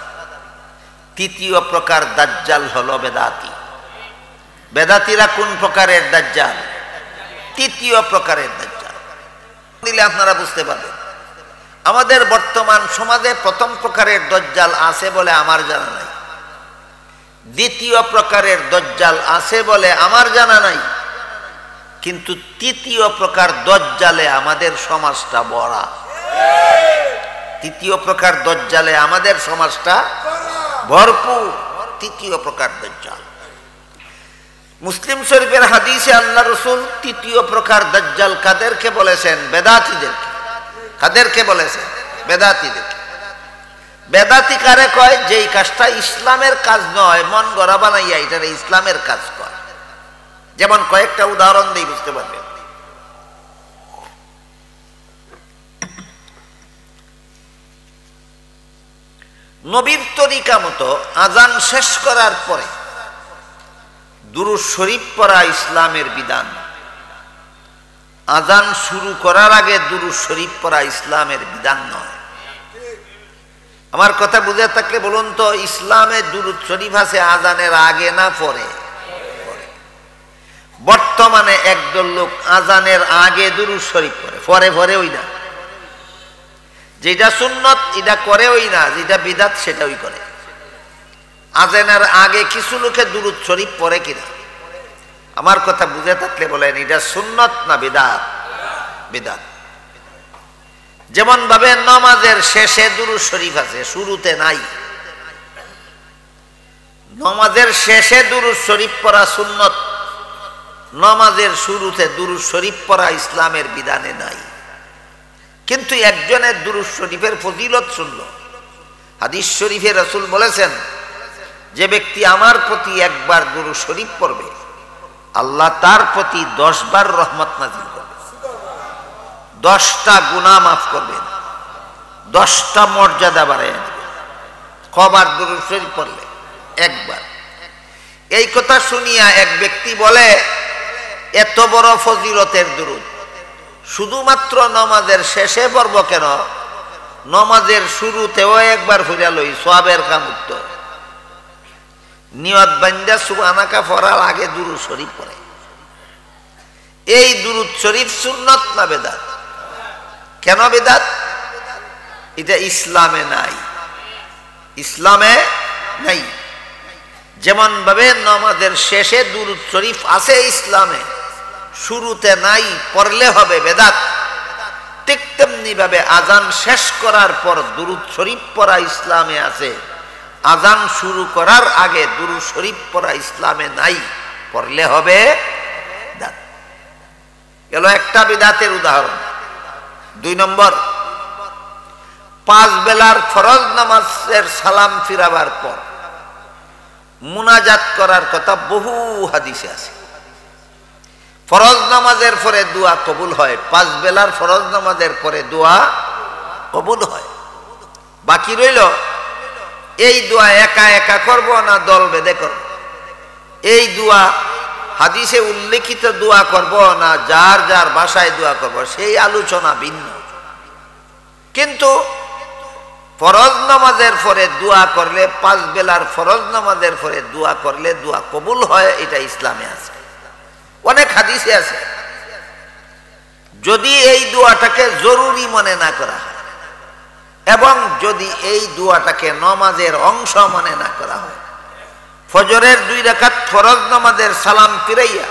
3য় প্রকার দাজ্জাল হলো বেদাতি। বেদাতিরা কোন প্রকারের দাজ্জাল? 3য় প্রকারের দাজ্জাল। দিলে আপনারা বুঝতে পারবেন। আমাদের বর্তমান সমাজে প্রথম প্রকারের দাজ্জাল আছে বলে আমার জানা নাই, দ্বিতীয় প্রকারের দাজ্জাল আছে বলে আমার জানা নাই, কিন্তু 3য় প্রকার দাজ্জালে আমাদের সমাজটা ভরা। 3য় প্রকার দাজ্জালে আমাদের সমাজটা ভরপুর। 3য় প্রকার দাজ্জাল। মুসলিম শরীফের হাদিসে আল্লাহ রাসূল 3য় প্রকার দাজ্জাল কাদেরকে বলেছেন? বেদাতীদেরকে। কাদেরকে বলেছেন? বেদাতীদেরকে। বেদাতি কারে কয়? যেই কাজটা ইসলামের কাজ নয়, মন গড়া বানাইয়া এটারে ইসলামের কাজ কয়। যেমন কয়েকটা উদাহরণ দিয়ে বুঝতে পারবেন। নবীর তরিকা মতো আজান শেষ করার পরে দুরূদ শরীফ পড়া ইসলামের বিধান। আজান শুরু করার আগে দুরূদ শরীফ পড়া ইসলামের বিধান নয়। আমার কথা বুঝে থাকলে বলুন তো, ইসলামে দুরূদ শরীফ আছে আজানের আগে না পরে? বর্তমানে একদল লোক আজানের আগে দুরূদ শরীফ পড়ে, পরে পরে ওই না। যেটা সুন্নত এটা করে ওই না, যেটা বিদাত সেটা ওই করে। আজানের আগে কিছু লোকে দুরূদ শরীফ পড়ে কিনা? আমার কথা বুঝে থাকলে বলেন এটা সুন্নত না বিদাত? বিদাত। যেমন ভাবে নামাজের শেষে দুরূদ শরীফ আছে, শুরুতে নাই। নামাজের শেষে দুরূদ শরীফ পড়া সুন্নত, নামাজের শুরুতে দুরূদ শরীফ পড়া ইসলামের বিধানে নাই। কিন্তু একজনের দুরূদ শরীফের ফজিলত শুনল। হাদিস শরীফে রাসূল বলেছেন, যে ব্যক্তি আমার প্রতি একবার দুরূদ শরীফ পড়বে, আল্লাহ তার প্রতি 10 বার রহমত নাযিল করবে, 10টা গুনাহ মাফ করবেন, 10টা মর্যাদা বাড়ায় দেবেন। কবার দুরূদ শরীফ পড়লে? একবার। এই কথা শুনিয়া এক ব্যক্তি বলে, এত বড় ফজিলতের দুরূদ শুধুমাত্র নামাজের শেষে পড়ব কেন? নামাজের শুরুতেও একবার পড়া লই, সওয়াবের কাম উত্তর। নিয়ত বান্দা সুবহানাকা পড়ার আগে দুরূদ শরীফ পড়ে। এই দুরূদ শরীফ সুন্নাত না বেদাত? কেন বেদাত? এটা ইসলামে নাই, ইসলামে নাই। যেমন ভাবে নামাজের শেষে দুরূদ শরীফ আছে ইসলামে, শুরুতে নাই, পড়লে হবে বেদাত। ঠিক তেমনি ভাবে আজান শেষ করার পর দুরূদ শরীফ পড়া ইসলামে আছে, আজান শুরু করার আগে দুরূদ শরীফ পড়া ইসলামে নাই, পড়লে হবে বেদাত। গেল একটা বিদাতের উদাহরণ। 2 নম্বর, 5 বেলার ফরজ নামাজের সালাম ফিরাবার পর মুনাজাত করার কথা বহু হাদিসে আছে। ফরজ নামাজের পরে দোয়া কবুল হয়, 5 বেলার ফরজ নামাজের পরে দোয়া কবুল হয়। বাকি রইল এই দোয়া একা একা করব না দল বেঁধে করব, এই দোয়া হাদিসে উল্লেখিত দোয়া করব না যার যার ভাষায় দোয়া করব, সেই আলোচনা ভিন্ন। কিন্তু ফরজ নামাজের পরে দোয়া করলে, 5 বেলার ফরজ নামাজের পরে দোয়া করলে দোয়া কবুল হয়, এটা ইসলামে আছে, অনেক হাদিসে আছে। যদি এই দোয়াটাকে জরুরি মনে না করা হয় এবং যদি এই দোয়াটাকে নামাজের অংশ মনে না করা হয়, ফজরের 2 রাকাত ফরজ নামাজের সালাম ফিরাইয়া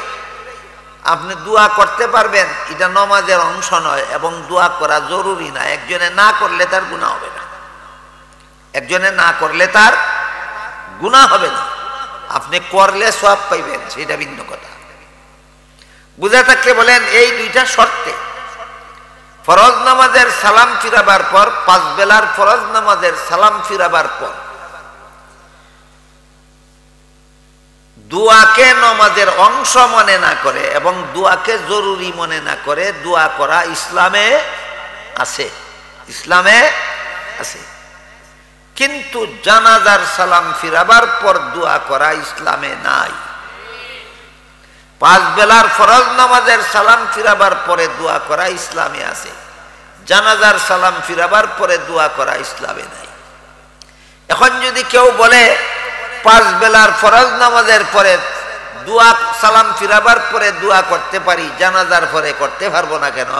আপনি দোয়া করতে পারবেন, এটা নামাজের অংশ নয় এবং দোয়া করা জরুরি না। একজনে না করলে তার গুনাহ হবে না, একজনে না করলে তার গুনাহ হবে না, আপনি করলে সওয়াব পাইবেন, সেটা ভিন্ন কথা। বুঝা থাকলে বলেন, এই 2টা শর্তে ফরজ নামাজের সালাম ফিরাবার পর, 5 বেলার ফরজ নামাজের সালাম ফিরাবার পর দোয়াকে নামাজের অংশ মনে না করে এবং দোয়াকে জরুরি মনে না করে দোয়া করা ইসলামে আছে, ইসলামে আছে। কিন্তু জানাজার সালাম ফিরাবার পর দোয়া করা ইসলামে নাই। 5 বেলার ফরজ নামাজের সালাম ফিরাবার পরে দোয়া করা ইসলামে আছে, জানাজার সালাম ফিরাবার পরে দোয়া করা ইসলামে নাই। এখন যদি কেউ বলে 5 বেলার ফরজ নামাজের পরে দোয়া সালাম ফিরাবার পরে দোয়া করতে পারি, জানাজার পরে করতে পারবো না কেন?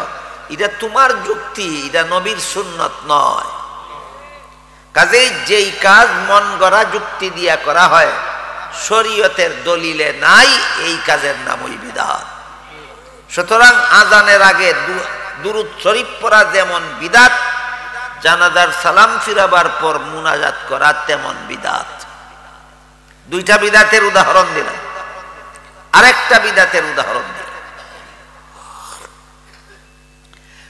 এটা তোমার যুক্তি, এটা নবীর সুন্নত নয়। কাজেই যেই কাজ মন গড়া যুক্তি দিয়া করা হয়, শরীয়তের দলিলে নাই, এই কাজের নামই বিদআত। সুতরাং আজানের আগে দুরূদ শরীফ পড়া যেমন বিদআত, জানাজার সালাম ফিরাবার পর মুনাজাত করা তেমন বিদআত। 2টা বিদআতের উদাহরণ দিলাম, আরেকটা বিদআতের উদাহরণ দিলাম।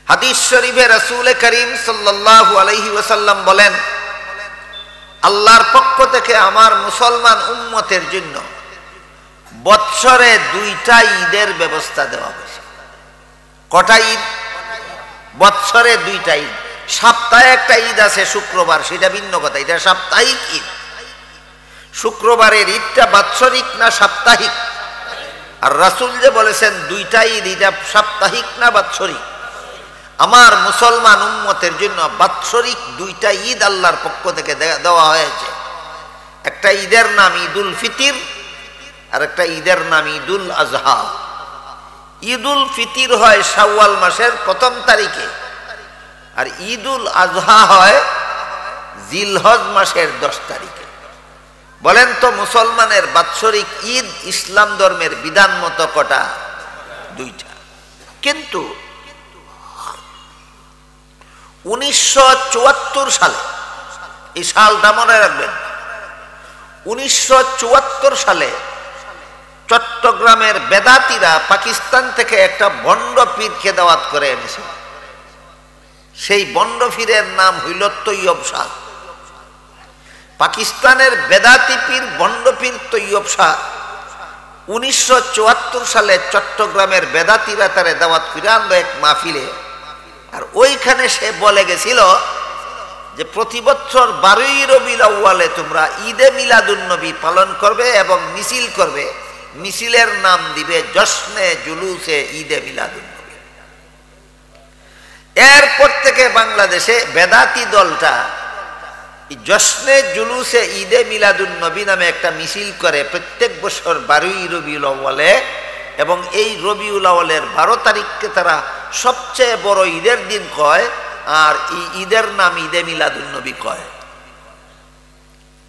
হাদিস শরীফে রাসূল করিম সাল্লাল্লাহু আলাইহি ওয়াসাল্লাম বলেন, আল্লাহর পক্ষ থেকে আমার মুসলমান উম্মতের জন্য বৎসরে 2টা ঈদের ব্যবস্থা দেওয়া হয়েছে। কটা ঈদ? বৎসরে 2টা ঈদ। সপ্তাহে একটা ঈদ আছে শুক্রবার, সেটা ভিন্ন কথা, এটা সাপ্তাহিক ঈদ। শুক্রবারের ঈদটা বাৎসরিক না সাপ্তাহিক? আর রাসূল যে বলেছেন 2টা ঈদ, এটা সাপ্তাহিক না বাৎসরিক? আমার মুসলমান উম্মতের জন্য বাৎসরিক 2টা ঈদ আল্লাহর পক্ষ থেকে দেওয়া হয়েছে। একটা ঈদের নাম ঈদুল ফিতর আর একটা ঈদের নাম ঈদুল আজহা। ঈদুল ফিতর হয় শাওয়াল মাসের 1ম তারিখে আর ঈদুল আজহা হয় জিলহজ মাসের 10 তারিখে। বলেন তো মুসলমানের বাৎসরিক ঈদ ইসলাম ধর্মের বিধান মতো কটা? 2টা। কিন্তু 1974 সালে, এই সালটা মনে রাখবেন, 1974 সালে চট্টগ্রামের বেদাতিরা পাকিস্তান থেকে একটা ভণ্ড পীরকে দাওয়াত করে এনেছিল। সেই বন্ডফিরের নাম হইল তৈয়ব শাহ। পাকিস্তানের বেদাতি পীর বন্ডপীর তৈয়ব শাহ 1974 সালে চট্টগ্রামের বেদাতিরা তারে দাওয়াত করে আনলো এক মাহফিলে। আর ওইখানে সে বলে গেছিল যে প্রতি বছর 12ই রবিউল আউয়ালে তোমরা ঈদে মিলাদুন নবী পালন করবে এবং মিছিল করবে, মিছিলের নাম দিবে জশ্নে জুলুসে ঈদে মিলাদুন নবী। এরপর থেকে বাংলাদেশে বেদাতি দলটা জশ্নে জুলুসে ঈদে মিলাদুন নবী নামে একটা মিছিল করে প্রত্যেক বছর 12ই রবিউল আউয়ালে, এবং এই রবিউল আউয়ালের 12 তারিখকে তারা সবচেয়ে বড় ঈদের দিন কয়, আর এই ঈদের নাম ঈদে মিলাদুন নবী কয়।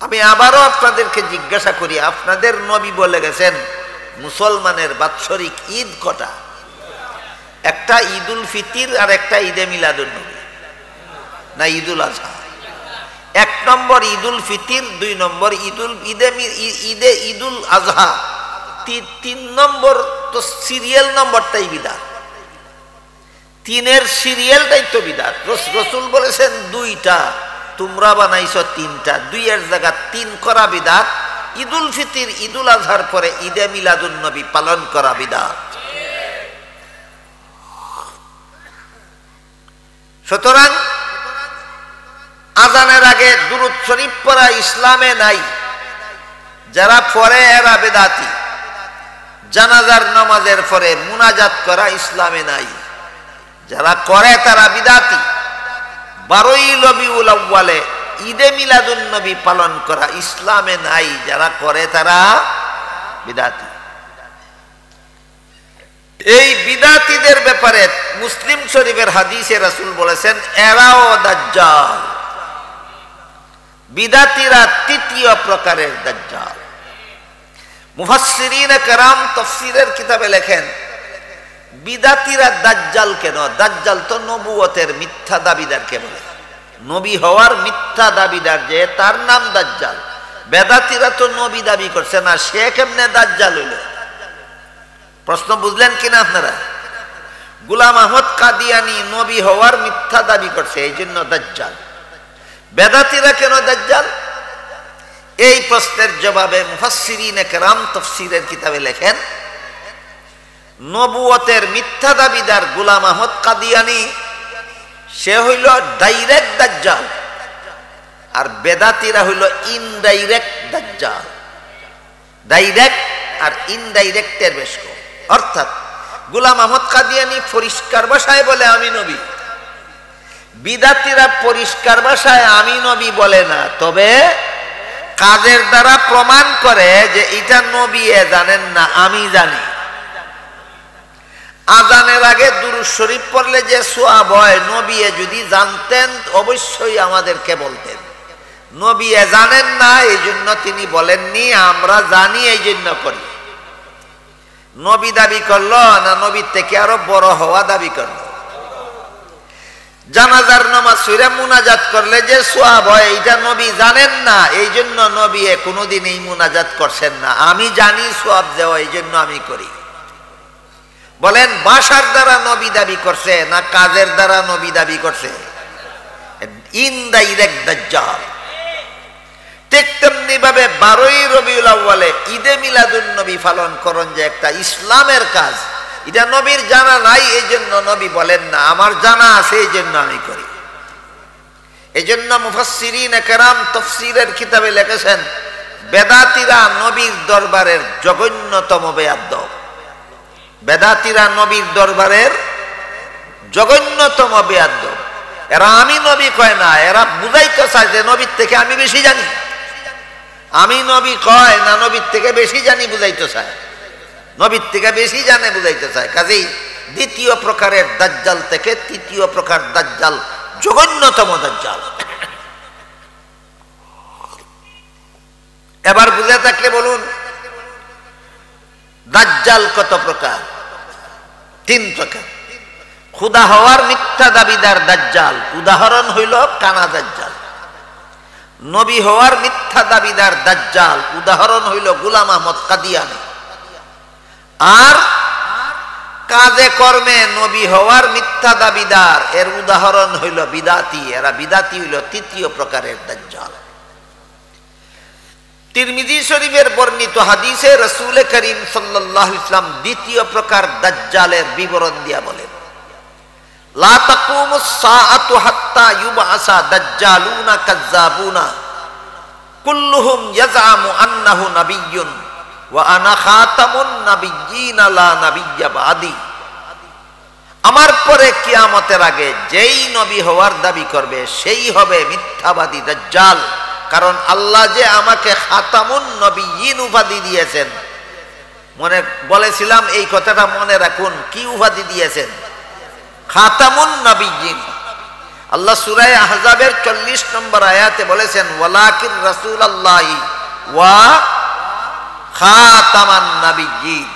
আমি আবারও আপনাদেরকে জিজ্ঞাসা করি, আপনাদের নবী বলে গেছেন মুসলমানের বাৎসরিক ঈদ কটা? একটা ঈদুল ফিতির আর একটা ঈদে মিলাদুন নবী, না ঈদুল আজহা? 1 নম্বর ঈদুল ফিতির, 2 নম্বর ঈদুল আজহা, 3 নম্বর তো সিরিয়াল নম্বরটাই বিদাত। 3-এর সিরিয়ালটাই তো বিদাত। রসুল বলেছেন 2টা, তোমরা বানাইছো 3টা, 2-এর জায়গা 3 করা বিদাত। ঈদুল ফিতির ঈদুল আজহার পরে ঈদে মিলাদুন নবী পালন করা বিদাত। সুতরাং আজানের আগে দুরূদ শরীফ পড়া ইসলামে নাই। যারা পড়ে এরা বেদাতি। জানাজার নামাজের পরে মুনাজাত করা ইসলামে নাই। যারা করে তারা বিদাতি। 12ই রবিউল আউয়ালে ঈদে মিলাদুন নবী পালন করা ইসলামে নাই। যারা করে তারা বিদাতি। এই বিদাতিদের ব্যাপারে মুসলিম শরীফের হাদিসে রাসূল বলেছেন এরাও দাজ্জাল। বিদাতিরা 3য় প্রকারের দাজ্জাল। মুফাসসিরিনে কেরাম তাফসীরের কিতাবে লেখেন বিদাতিরা দাজ্জাল কেন? দাজ্জাল তো নবুয়তের মিথ্যা দাবিদারকে বলে, নবী হওয়ার মিথ্যা দাবিদার যে তার নাম দাজ্জাল। বেদাতিরা তো নবী দাবি করছে না, সে কেমনে দাজ্জাল হইল? প্রশ্ন বুঝলেন কিনা আপনারা? গোলাম আহমদ কাদিয়ানী নবী হওয়ার মিথ্যা দাবি করছে, এই জন্য দাজ্জাল। বেদাতিরা কেন দাজ্জাল? এই প্রশ্নের জবাবে মুফাসসিরিনে কেরাম তাফসীরের কিতাবে লেখেন নবুয়তের মিথ্যা দাবিদার গোলাম আহমদ কাদিয়ানী সে হইল ডাইরেক্ট দাজ্জাল, আর বেদাতিরা হইল ইনডাইরেক্ট দাজ্জাল। ডাইরেক্ট আর ইনডাইরেক্টের বেশ কম। অর্থাৎ গোলাম আহমদ কাদিয়ানী পরিষ্কার ভাষায় বলে আমি নবী, বিদাতিরা পরিষ্কার ভাষায় আমি নবী বলে না, তবে কাজের দ্বারা প্রমাণ করে যে এটা নবী জানেন না, আমি জানি। আজানের আগে দুরূদ শরীফ পড়লে যে সওয়াব হয়, নবী যদি জানতেন অবশ্যই আমাদেরকে বলতেন। নবী জানেন না, এই জন্য তিনি বলেননি, আমরা জানি এই জন্য করি। নবী দাবি করলো না নবীর থেকে আরো বড় হওয়া দাবি করলো? জানাজার নামাজ পড়ে মুনাজাত করলে যে সওয়াব হয়, এটা নবী জানেন না, এই জন্য নবী কোনোদিন এই মুনাজাত করছেন না। আমি জানি সওয়াব দেওয়া, এই জন্য আমি করি। বলেন ভাষার দ্বারা নবী দাবি করছে না কাজের দ্বারা নবী দাবি করছে? ইনডাইরেক্ট দাজ্জাল। ঠিক তেমনি ভাবে 12ই রবিউল আউয়ালে ঈদে মিলাদুন নবী পালন করণ যে একটা ইসলামের কাজ, এটা নবীর জানা নাই, এই জন্য নবী বলেন না, আমার জানা আছে এই জন্য আমি করি। এই জন্য মুফাসসিরিনে কেরাম তাফসীরের কিতাবে লিখেছেন বেদাতিরা নবীর দরবারের জঘন্যতম বেয়াদব। বেদাতিরা নবীর দরবারের জঘন্যতম বেয়াদব। এরা আমি নবী কয় না, এরা বুঝাইতে চায় যে নবীর থেকে আমি বেশি জানি। আমি নবী কয় না, নবীর থেকে বেশি জানি বুঝাইতে চায়, নবীর থেকে বেশি জানে বুঝাইতে চায়। কাজেই 2য় প্রকারের দাজ্জাল থেকে 3য় প্রকার দাজ্জাল জঘন্যতম দাজ্জাল। এবার বুঝে থাকলে বলুন দাজ্জাল কত প্রকার? 3 প্রকার। খুদা হওয়ার মিথ্যা দাবিদার দাজ্জাল, উদাহরণ হইল কানা দাজ্জাল। নবী হওয়ার মিথ্যা দাবিদার দাজ্জাল, উদাহরণ হইল গোলাম আহমদ কাদিয়ানী। আর কাজে কর্মে নবী হওয়ার মিথ্যা দাবিদার, এর উদাহরণ হইল বিদাতি। এরা বিদাতি হইল তৃতীয় প্রকারের দাজ্জাল। তিরমিজি শরীফের বর্ণিত হাদিসে রাসূল করিম সাল্লাল্লাহু আলাইহি ওয়াসাল্লাম দ্বিতীয় প্রকার দাজ্জালের বিবরণ দিয়া বলেন, লা তাকুমুস সাআতু হাত্তা ইউবআসা দাজ্জালুনা কাজ্জাবুনা কুল্লুহুম ইয়াজআমু আন্নাহু নাবিয়্যুন ওয়া আনা খাতামুন নাবিয়্যিনা লা নাবিয়্যা বাদি। আমার পরে কিয়ামতের আগে যেই নবী হওয়ার দাবি করবে সেই হবে মিথ্যাবাদী দাজ্জাল। কারণ আল্লাহ যে আমাকে খাতামুন নবিয়্যিন উপাধি দিয়েছেন, মনে বলেছিলাম এই কথাটা মনে রাখুন, কি উপাধি দিয়েছেন? খাতামুন নবিয়্যিন। আল্লাহ সূরা আহজাবের 40 নম্বর আয়াতে বলেছেন, ওয়ালাকিন রাসূলুল্লাহি ওয়া খাতামান নবিয়্যিন।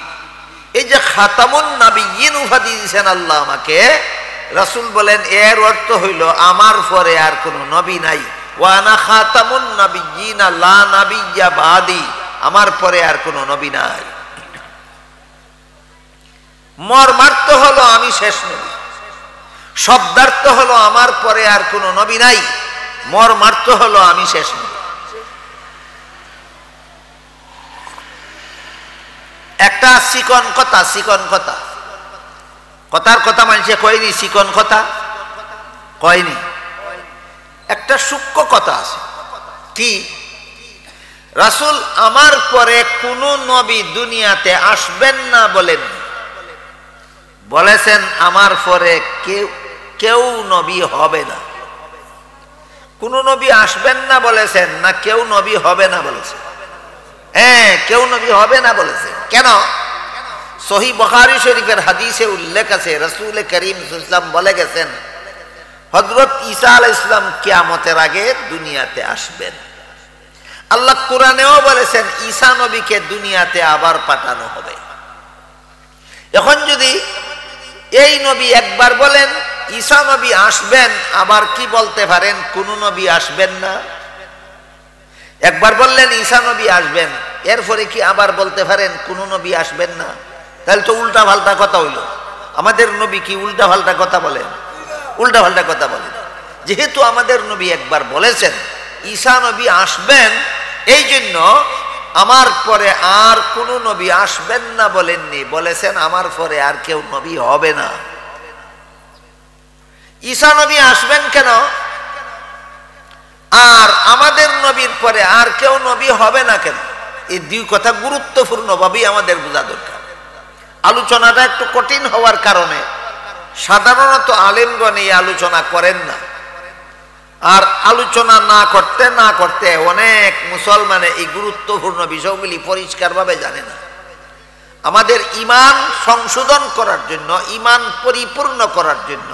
এই যে খাতামুন নবিয়্যিন উপাধি দিয়েছেন আল্লাহ আমাকে, রাসূল বলেন এর অর্থ হইল আমার পরে আর কোন নবী নাই। ওয়া আনা খাতামুন নাবিয়্যিনা লা নাবিয়্যা বাদি, আমার পরে আর কোন নবী নাই। মর্মার্থ হলো আমি শেষ নবী, শব্দার্থ হলো আমার পরে আর কোন নবী নাই, মর্মার্থ হলো আমি শেষ নবী। একটা চিকন কথা, চিকন কথা, কথার কথা মানুষে কয়নি, চিকন কথা কয়নি। একটা সূক্ষ্ম কথা আছে, কি? রাসূল আমার পরে কোন নবী দুনিয়াতে আসবেন না বলেন, বলেছেন আমার পরে কেউ নবী হবে না। কোন নবী আসবেন না বলেছেন না কেউ নবী হবে না বলেছেন? হ্যাঁ, কেউ নবী হবে না বলেছেন। কেন? সহিহ বুখারী শরীফের হাদিসে উল্লেখ আছে, রাসূল করিম সাল্লাল্লাহু আলাইহি ওয়াসাল্লাম বলে গেছেন, হযরত ঈসা আলাইহিস সালাম কিয়ামতের আগে দুনিয়াতে আসবেন। আল্লাহ কোরআনেও বলেছেন ঈসা নবীকে দুনিয়াতে আবার পাঠানো হবে। এখন যদি এই নবী একবার বলেন ঈসা নবী আসবেন, আবার কি বলতে পারেন কোন নবী আসবেন না? একবার বললেন ঈসা নবী আসবেন, এরপরে কি আবার বলতে পারেন কোন নবী আসবেন না? তাহলে তো উল্টা পাল্টা কথা হইল। আমাদের নবী কি উল্টা পাল্টা কথা বলেন? উল্টা পাল্টা কথা বলেন। যেহেতু আমাদের নবী একবার বলেছেন ঈসা নবী আসবেন, এই জন্য আমার পরে আর কোন নবী আসবেন না বলেননি, বলেছেন আমার পরে আর কেউ নবী হবে না। ঈসা নবী আসবেন কেন? আর আমাদের নবীর পরে আর কেউ নবী হবে না কেন? এই দুই কথা গুরুত্বপূর্ণ ভাবেই আমাদের বোঝা দরকার। আলোচনাটা একটু কঠিন হওয়ার কারণে সাধারণত আলেমগণ এই আলোচনা করেন না। আর আলোচনা না করতে অনেক মুসলমানে এই গুরুত্বপূর্ণ বিষয়গুলি পরিষ্কারভাবে জানে না। আমাদের ঈমান সংশোধন করার জন্য, ঈমান পরিপূর্ণ করার জন্য,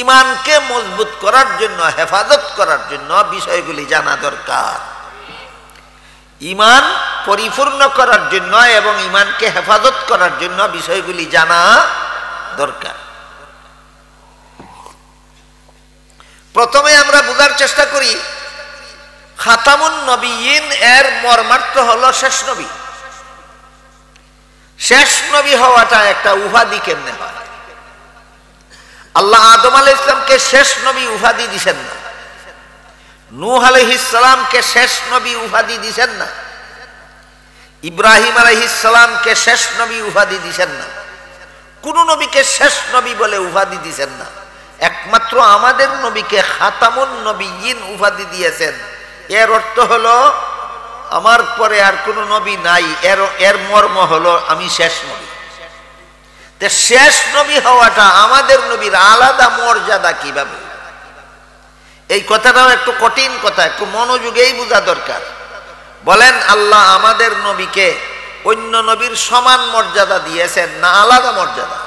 ঈমানকে মজবুত করার জন্য, হেফাজত করার জন্য বিষয়গুলি জানা দরকার। ঈমান পরিপূর্ণ করার জন্য এবং ঈমানকে হেফাজত করার জন্য বিষয়গুলি জানা দরকার। প্রথমে আমরা বোঝার চেষ্টা করি খাতামুন নবিয়্যিন এর মর্মার্থ হলো শেষ নবী। শেষ নবী হওয়াটা একটা উপাধি কেমনে হয়? আল্লাহ আদম আলাইহিস সালামকে শেষ নবী উপাধি দিবেন না, নূহ আলাইহিস সালামকে শেষ নবী উপাধি দিবেন না, ইব্রাহিম আলাইহিস সালামকে শেষ নবী উপাধি দিবেন না, কোন নবীকে শেষ নবী বলে উপাধি দিবেন না। একমাত্র আমাদের নবীকে খাতামুন নবিয়্যিন উপাধি দিয়েছেন। এর অর্থ হলো আমার পরে আর কোন নবী নাই, এর মর্ম হলো আমি শেষ নবী। শেষ নবী হওয়াটা আমাদের নবীর আলাদা মর্যাদা কিভাবে? এই কথাটাও একটু কঠিন কথা, একটু মনোযোগেই বোঝা দরকার। বলেন আল্লাহ আমাদের নবীকে অন্য নবীর সমান মর্যাদা দিয়েছেন না আলাদা মর্যাদা?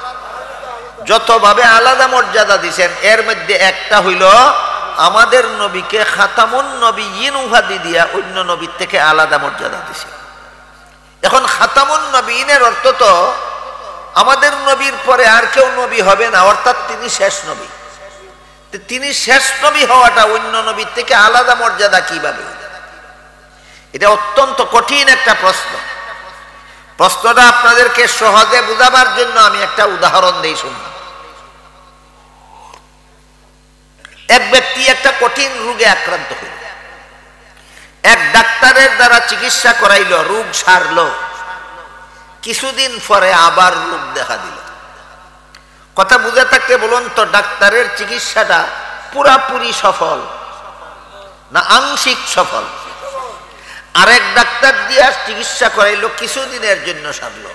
যতভাবে আলাদা মর্যাদা দিয়েছেন এর মধ্যে একটা হইল আমাদের নবীকে খাতামুন নবিয়্যিন উপাধি দিয়া অন্য নবীর থেকে আলাদা মর্যাদা দিয়েছে। এখন খাতামুন নবিয়্যিনের অর্থ তো আমাদের নবীর পরে আর কেউ নবী হবে না, অর্থাৎ তিনি শেষ নবী। তিনি শেষ নবী হওয়াটা অন্য নবীর থেকে আলাদা মর্যাদা কিভাবে? এটা অত্যন্ত কঠিন একটা প্রশ্ন। প্রশ্নটা আপনাদেরকে সহজে বুঝাবার জন্য আমি একটা উদাহরণ দেই শুনুন। এক ব্যক্তি একটা কঠিন রোগে আক্রান্ত হইল, এক ডাক্তারের দ্বারা চিকিৎসা করাইল, রোগ সারল, কিছুদিন পরে আবার রোগ দেখা দিল। কথা বুঝে থাকতে বলুন তো, ডাক্তারের চিকিৎসাটা পুরাপুরি সফল না আংশিক সফল? আরেক ডাক্তার দিয়ে চিকিৎসা করাইলো, কিছুদিনের জন্য সারলো।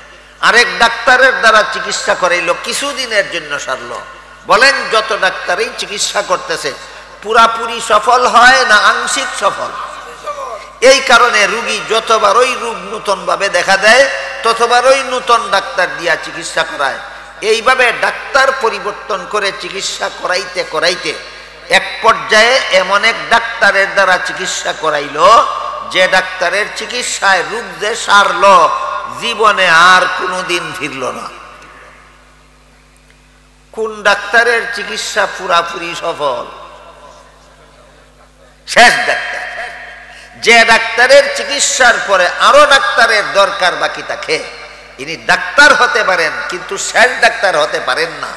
আরেক ডাক্তারের দ্বারা চিকিৎসা করাইলো, কিছুদিনের জন্য সারলো। বলেন, যত ডাক্তারই চিকিৎসা করতেছে পুরাপুরি সফল হয় না আংশিক সফল? এই কারণে রোগী যতবারই রোগ নতুন ভাবে দেখা দেয় ততবারই নতুন ডাক্তার দিয়া চিকিৎসা করায়। এইভাবে ডাক্তার পরিবর্তন করে চিকিৎসা করাইতে করাইতে এক পর্যায়ে এমন এক ডাক্তারের দ্বারা চিকিৎসা করাইলো যে ডাক্তারের চিকিৎসায় রোগ যে সারল, জীবনে আর কোনোদিন ফিরল না। কোন ডাক্তারের চিকিৎসা পুরাপুরি সফল? শেষ ডাক্তার। যে ডাক্তারের চিকিৎসার পরে আরো ডাক্তারের দরকার বাকি থাকে, ইনি ডাক্তার হতে পারেন কিন্তু শেষ ডাক্তার হতে পারেন না।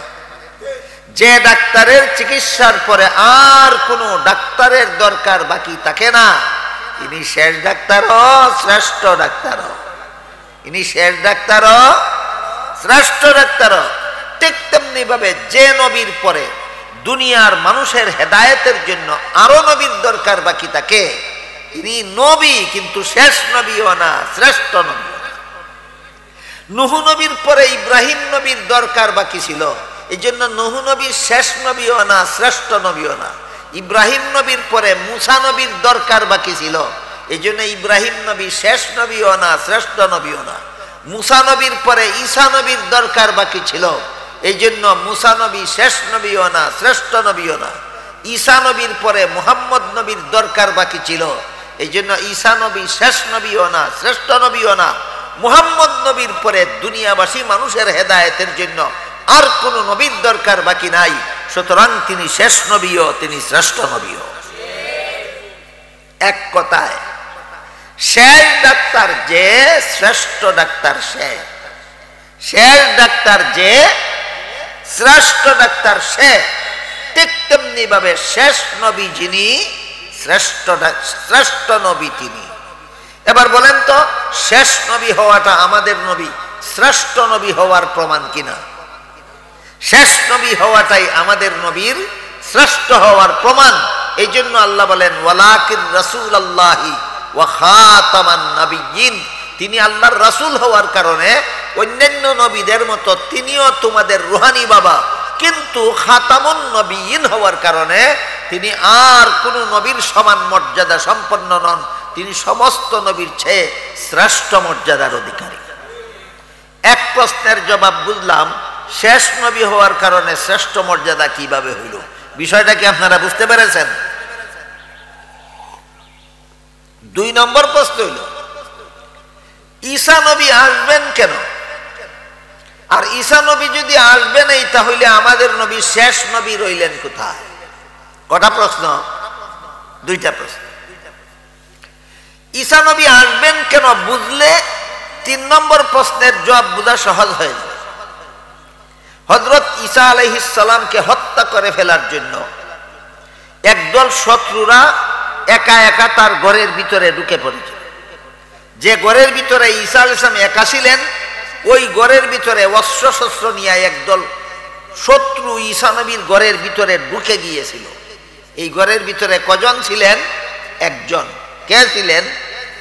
যে ডাক্তারের চিকিৎসার পরে আর কোনো ডাক্তারের দরকার বাকি থাকে না, ইনি শেষ ডাক্তারও শ্রেষ্ঠ ডাক্তারও। ইনি শেষ ডাক্তারও শ্রেষ্ঠ ডাক্তারও। ঠিক তেমনি ভাবে যে নবীর পরে দুনিয়ার মানুষের হেদায়েতের জন্য আরো নবীর দরকার বাকি থাকে, ইনি নবী কিন্তু শেষ নবীও না, শ্রেষ্ঠ নবী। নূহ নবীর পরে ইব্রাহিম নবীর দরকার বাকি ছিল, এই জন্য নূহ নবীর শেষ নবীও না, শ্রেষ্ঠ নবীও না। ইব্রাহিম নবীর পরে মুসা নবীর দরকার বাকি ছিল, এই জন্য ইব্রাহিম নবী শেষ নবীও না, শ্রেষ্ঠ নবীও না। মুসা নবীর পরে ঈসা নবীর দরকার বাকি ছিল, এই জন্য মুসা নবী শেষ নবীও না, শ্রেষ্ঠ নবীও না। ঈসা নবীর পরে মুহাম্মদ নবীর দরকার বাকি ছিল, এই জন্য ঈসা নবী শেষ নবীও না, শ্রেষ্ঠ নবীও না। মুহাম্মদ নবীর পরে দুনিয়াবাসী মানুষের হেদায়েতের জন্য আর কোন নবীর দরকার বাকি নাই, সুতরাং তিনি শেষ নবীও, তিনি শ্রেষ্ঠ নবীও। এক কথায় শেষ ডাক্তার যে, শ্রেষ্ঠ ডাক্তার সে। শেষ ডাক্তার যে, শ্রেষ্ঠ ডাক্তার সে। ঠিক তেমনি ভাবে শেষ নবী যিনি, শ্রেষ্ঠ নবী তিনি। এবার বলেন তো, শেষ নবী হওয়াটা আমাদের নবী শ্রেষ্ঠ নবী হওয়ার প্রমাণ কিনা? শেষ নবী হওয়াটাই আমাদের নবীর শ্রেষ্ঠ হওয়ার প্রমাণ। এই জন্য আল্লাহ বলেন, ওয়ালাকিন রাসূলুল্লাহি ওয়া খাতামান নাবিয়্যিন। তিনি আল্লাহর রাসূল হওয়ার কারণে অন্যান্য নবীদের মতো তিনিও তোমাদের রুহানি বাবা, কিন্তু খাতামুন নবিয়্যিন হওয়ার কারণে তিনি আর কোন নবীর সমান মর্যাদা সম্পন্ন নন। তিনি সমস্ত নবীর চেয়ে শ্রেষ্ঠ মর্যাদার অধিকারী। এক প্রশ্নের জবাব বুঝলাম, শেষ নবী হওয়ার কারণে শ্রেষ্ঠ মর্যাদা কিভাবে হইল? বিষয়টা কি আপনারা বুঝতে পেরেছেন? 2 নম্বর প্রশ্ন হইল, ঈসা নবী আসবেন কেন? আর ঈসা নবী যদি আসবেন এই, তাহলে আমাদের নবী শেষ নবী রইলেন কোথায়? কটা প্রশ্ন? 2টা প্রশ্ন। ঈসা নবী আসবেন কেন বুঝলে 3 নম্বর প্রশ্নের জবাব বোঝা সহজ হয়ে যায়। হযরত ঈসা আলাইহিস সালামকে হত্যা করে ফেলার জন্য একদল শত্রুরা একা একা তার ঘরের ভিতরে ঢুকে পড়েছে। যে ঘরের ভিতরে ঈসা আলাইহিস সালাম একা ছিলেন, ওই ঘরের ভিতরে অস্ত্র শস্ত্র নিয়ে একদল শত্রু ঈসা নবীর ঘরের ভিতরে ঢুকে গিয়েছিল। এই ঘরের ভিতরে কজন ছিলেন? একজন। কে ছিলেন?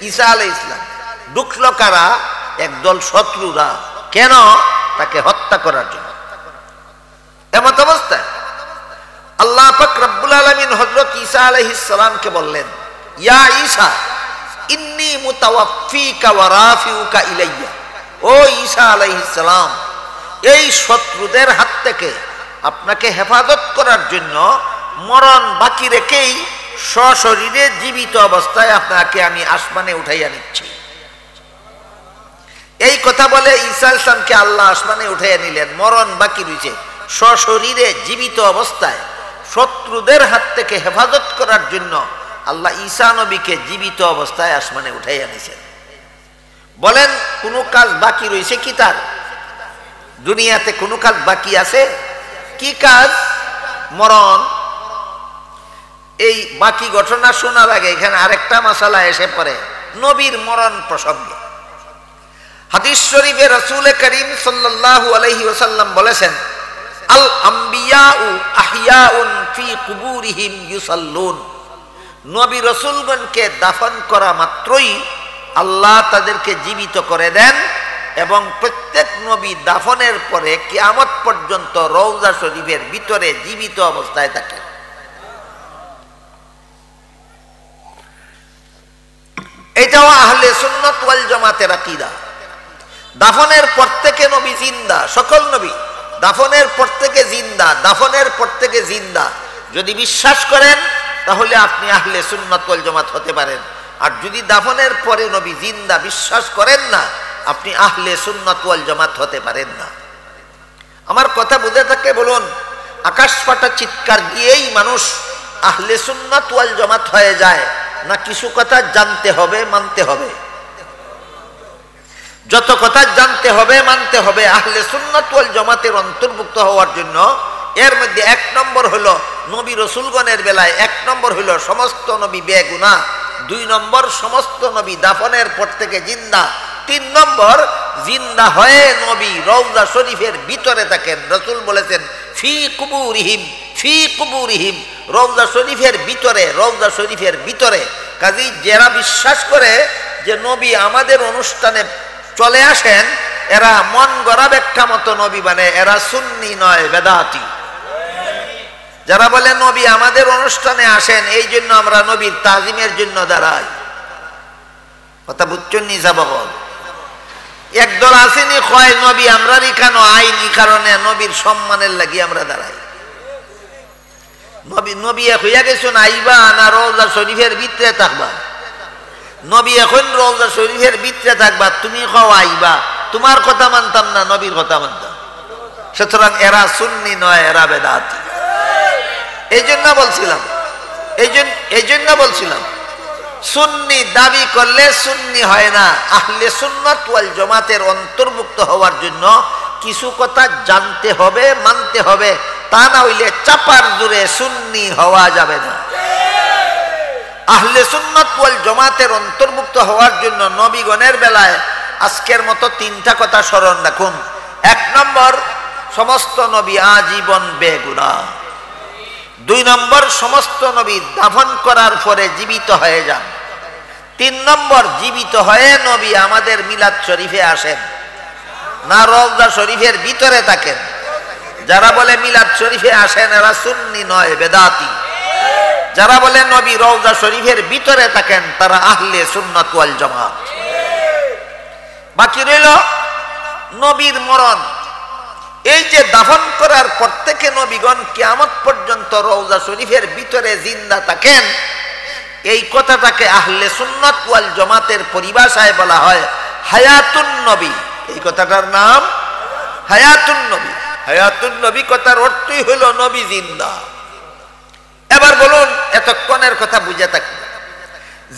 ঈসা আলাইহিস সালাম। ঢুকলো কারা? একদল শত্রুরা। কেন? তাকে হত্যা করার জন্য। এমত অবস্থায় আল্লাহ পাক রব্বুল আলামিন হযরত ঈসা আলাইহিস সালামকে বললেন, ইয়া ঈসা ইন্নী মুতাওয়াফফিকা ওয়া রাফিউকা ইলাইয়া। ও ঈসা আলাইহিস সালাম, এই শত্রুদের হাত থেকে আপনাকে হেফাজত করার জন্য মরণ বাকি রেখেই সশরীরে জীবিত অবস্থায় আপনাকে আমি আসমানে উঠাইয়া নিচ্ছি। এই কথা বলে ঈসা আলাইহিস সালামকে আল্লাহ আসমানে উঠাইয়া নিলেন। মরণ বাকি রয়েছে, সশরীরে জীবিত অবস্থায় শত্রুদের হাত থেকে হেফাজত করার জন্য আল্লাহ ঈসা নবীকে জীবিত অবস্থায় আসমানে উঠাইয়া নিয়েছেন। বলেন কোনো কাজ বাকি রয়েছে কি? তার দুনিয়াতে কোনো কাজ বাকি আছে? কি কাজ? মরণ। এই বাকি ঘটনা শোনার আগে এখানে আরেকটা মাসালা এসে পড়ে নবীর মরণ প্রসঙ্গে। হাদিস শরীফে রাসূল করিম সাল্লাল্লাহু আলাইহি ওয়াসাল্লাম বলেছেন, আল আম্বিয়াউ আহইয়াউন ফি কুবুরিহিম ইউসাল্লুন। নবী রাসূলগণকে দাফন করা মাত্রই আল্লাহ তাদেরকে জীবিত করে দেন এবং প্রত্যেক নবী দাফনের পরে কিয়ামত পর্যন্ত রওজা শরীফের ভিতরে জীবিত অবস্থায় থাকেন। এটাও আহলে সুন্নাত ওয়াল জামাতের আকীদা। দাফনের পর থেকে নবী জিন্দা, সকল নবী দাফনের পর থেকে জিন্দা, দাফনের পর থেকে জিন্দা। যদি বিশ্বাস করেন তাহলে আপনি আহলে সুন্নাত ওয়াল জামাত হতে পারেন। আর যদি দাফনের পরে নবী জিন্দা বিশ্বাস করেন না, আপনি আহলে সুন্নাত ওয়াল জামাত হতে পারেন না। আমার কথা বুঝে থাকে বলুন, আকাশ ফাটা চিৎকার দিয়েই মানুষ আহলে সুন্নাত ওয়াল জামাত হয়ে যায়, না কিছু কথা জানতে হবে, মানতে হবে? যত কথা জানতে হবে, মানতে হবে আহলে সুন্নাত ওয়াল জামাতের অন্তর্ভুক্ত হওয়ার জন্য। এর মধ্যে এক নম্বর হলো নবী রাসূলগণের বেলায় এক নম্বর হলো সমস্ত নবী বেগুনাহ, দুই নম্বর সমস্ত নবী দাফনের পর থেকে জিন্দা, তিন নম্বর জিন্দা হয়ে নবী রওজা শরীফের ভিতরে থাকেন। রাসূল বলেছেন ফি কুবুরিহিম, ফি কুবুরিহিম, রওজা শরীফের ভিতরে, রওজা শরীফের ভিতরে। কাজী যারা বিশ্বাস করে যে নবী আমাদের অনুষ্ঠানে চলে আসেন, এরা মন গড়া ব্যাখ্যা মতো নবী মানে এরা সুন্নি নয়, বেদাতি। যারা বলে নবী আমাদের অনুষ্ঠানে আসেন এই জন্য আমরা নবীর তাজিমের জন্য দাঁড়াই, কথা বুঝছেন নি? যাবল একদল আসেনি কয় নবী আমরা কেন আইনি কারণে নবীর সম্মানের লাগি আমরা দাঁড়াই। নবী নবী হইয়া গেছেন আইবা না রওজা শরীফের ভিতরে থাকবা? নবী এখন রওজা শরীফের ভিতরে থাকবা, তুমি কও আইবা, তোমার কথা মানতাম না, নবীর কথা মানতাম। সুতরাং এরা সুন্নি নয়, এরা বেদাতি। এই জন্য বলছিলাম সুন্নি দাবি করলে সুন্নি হয় না। আহলে সুন্নাত ওয়াল জামাতের অন্তর্ভুক্ত হওয়ার জন্য কিছু কথা জানতে হবে, মানতে হবে, তা না হইলে চাপার জোরে সুন্নি হওয়া যাবে না। আহলে সুন্নাত ওয়াল জামাতের অন্তর্ভুক্ত হওয়ার জন্য নবীগণের বেলায় আজকের মতো তিনটা কথা স্মরণ রাখুন। এক নম্বর, সমস্ত নবী আজীবন বেগুনাহ। দুই নম্বর, সমস্ত নবী দাফন করার পরে জীবিত হয়ে যান। তিন নম্বর, জীবিত হয়ে নবী আমাদের মিলাদ শরীফে আসেন না রওজা শরীফের ভিতরে থাকেন। যারা বলে মিলাদ শরীফে আসেন এরা সুন্নি নয়, বেদাতি। যারা বলে নবী রওজা শরীফের ভিতরে থাকেন তারা আহলে সুন্নাত ওয়াল জামাত। বাকি রইল নবীর মরণ। এই যে দাফন করার পর থেকে নবীগণ কিয়ামত পর্যন্ত রওজা শরীফের ভিতরে জিন্দা থাকেন, এই কথাটাকে আহলে সুন্নাত ওয়াল জামাতের পরিভাষায় বলা হয় হায়াতুন নবী। এই কথাটার নাম হায়াতুন নবী। হায়াতুন নবী কথার অর্থই হলো নবী জিন্দা। এবার বলুন, এতক্ষণের কথা বুঝে থাকবে,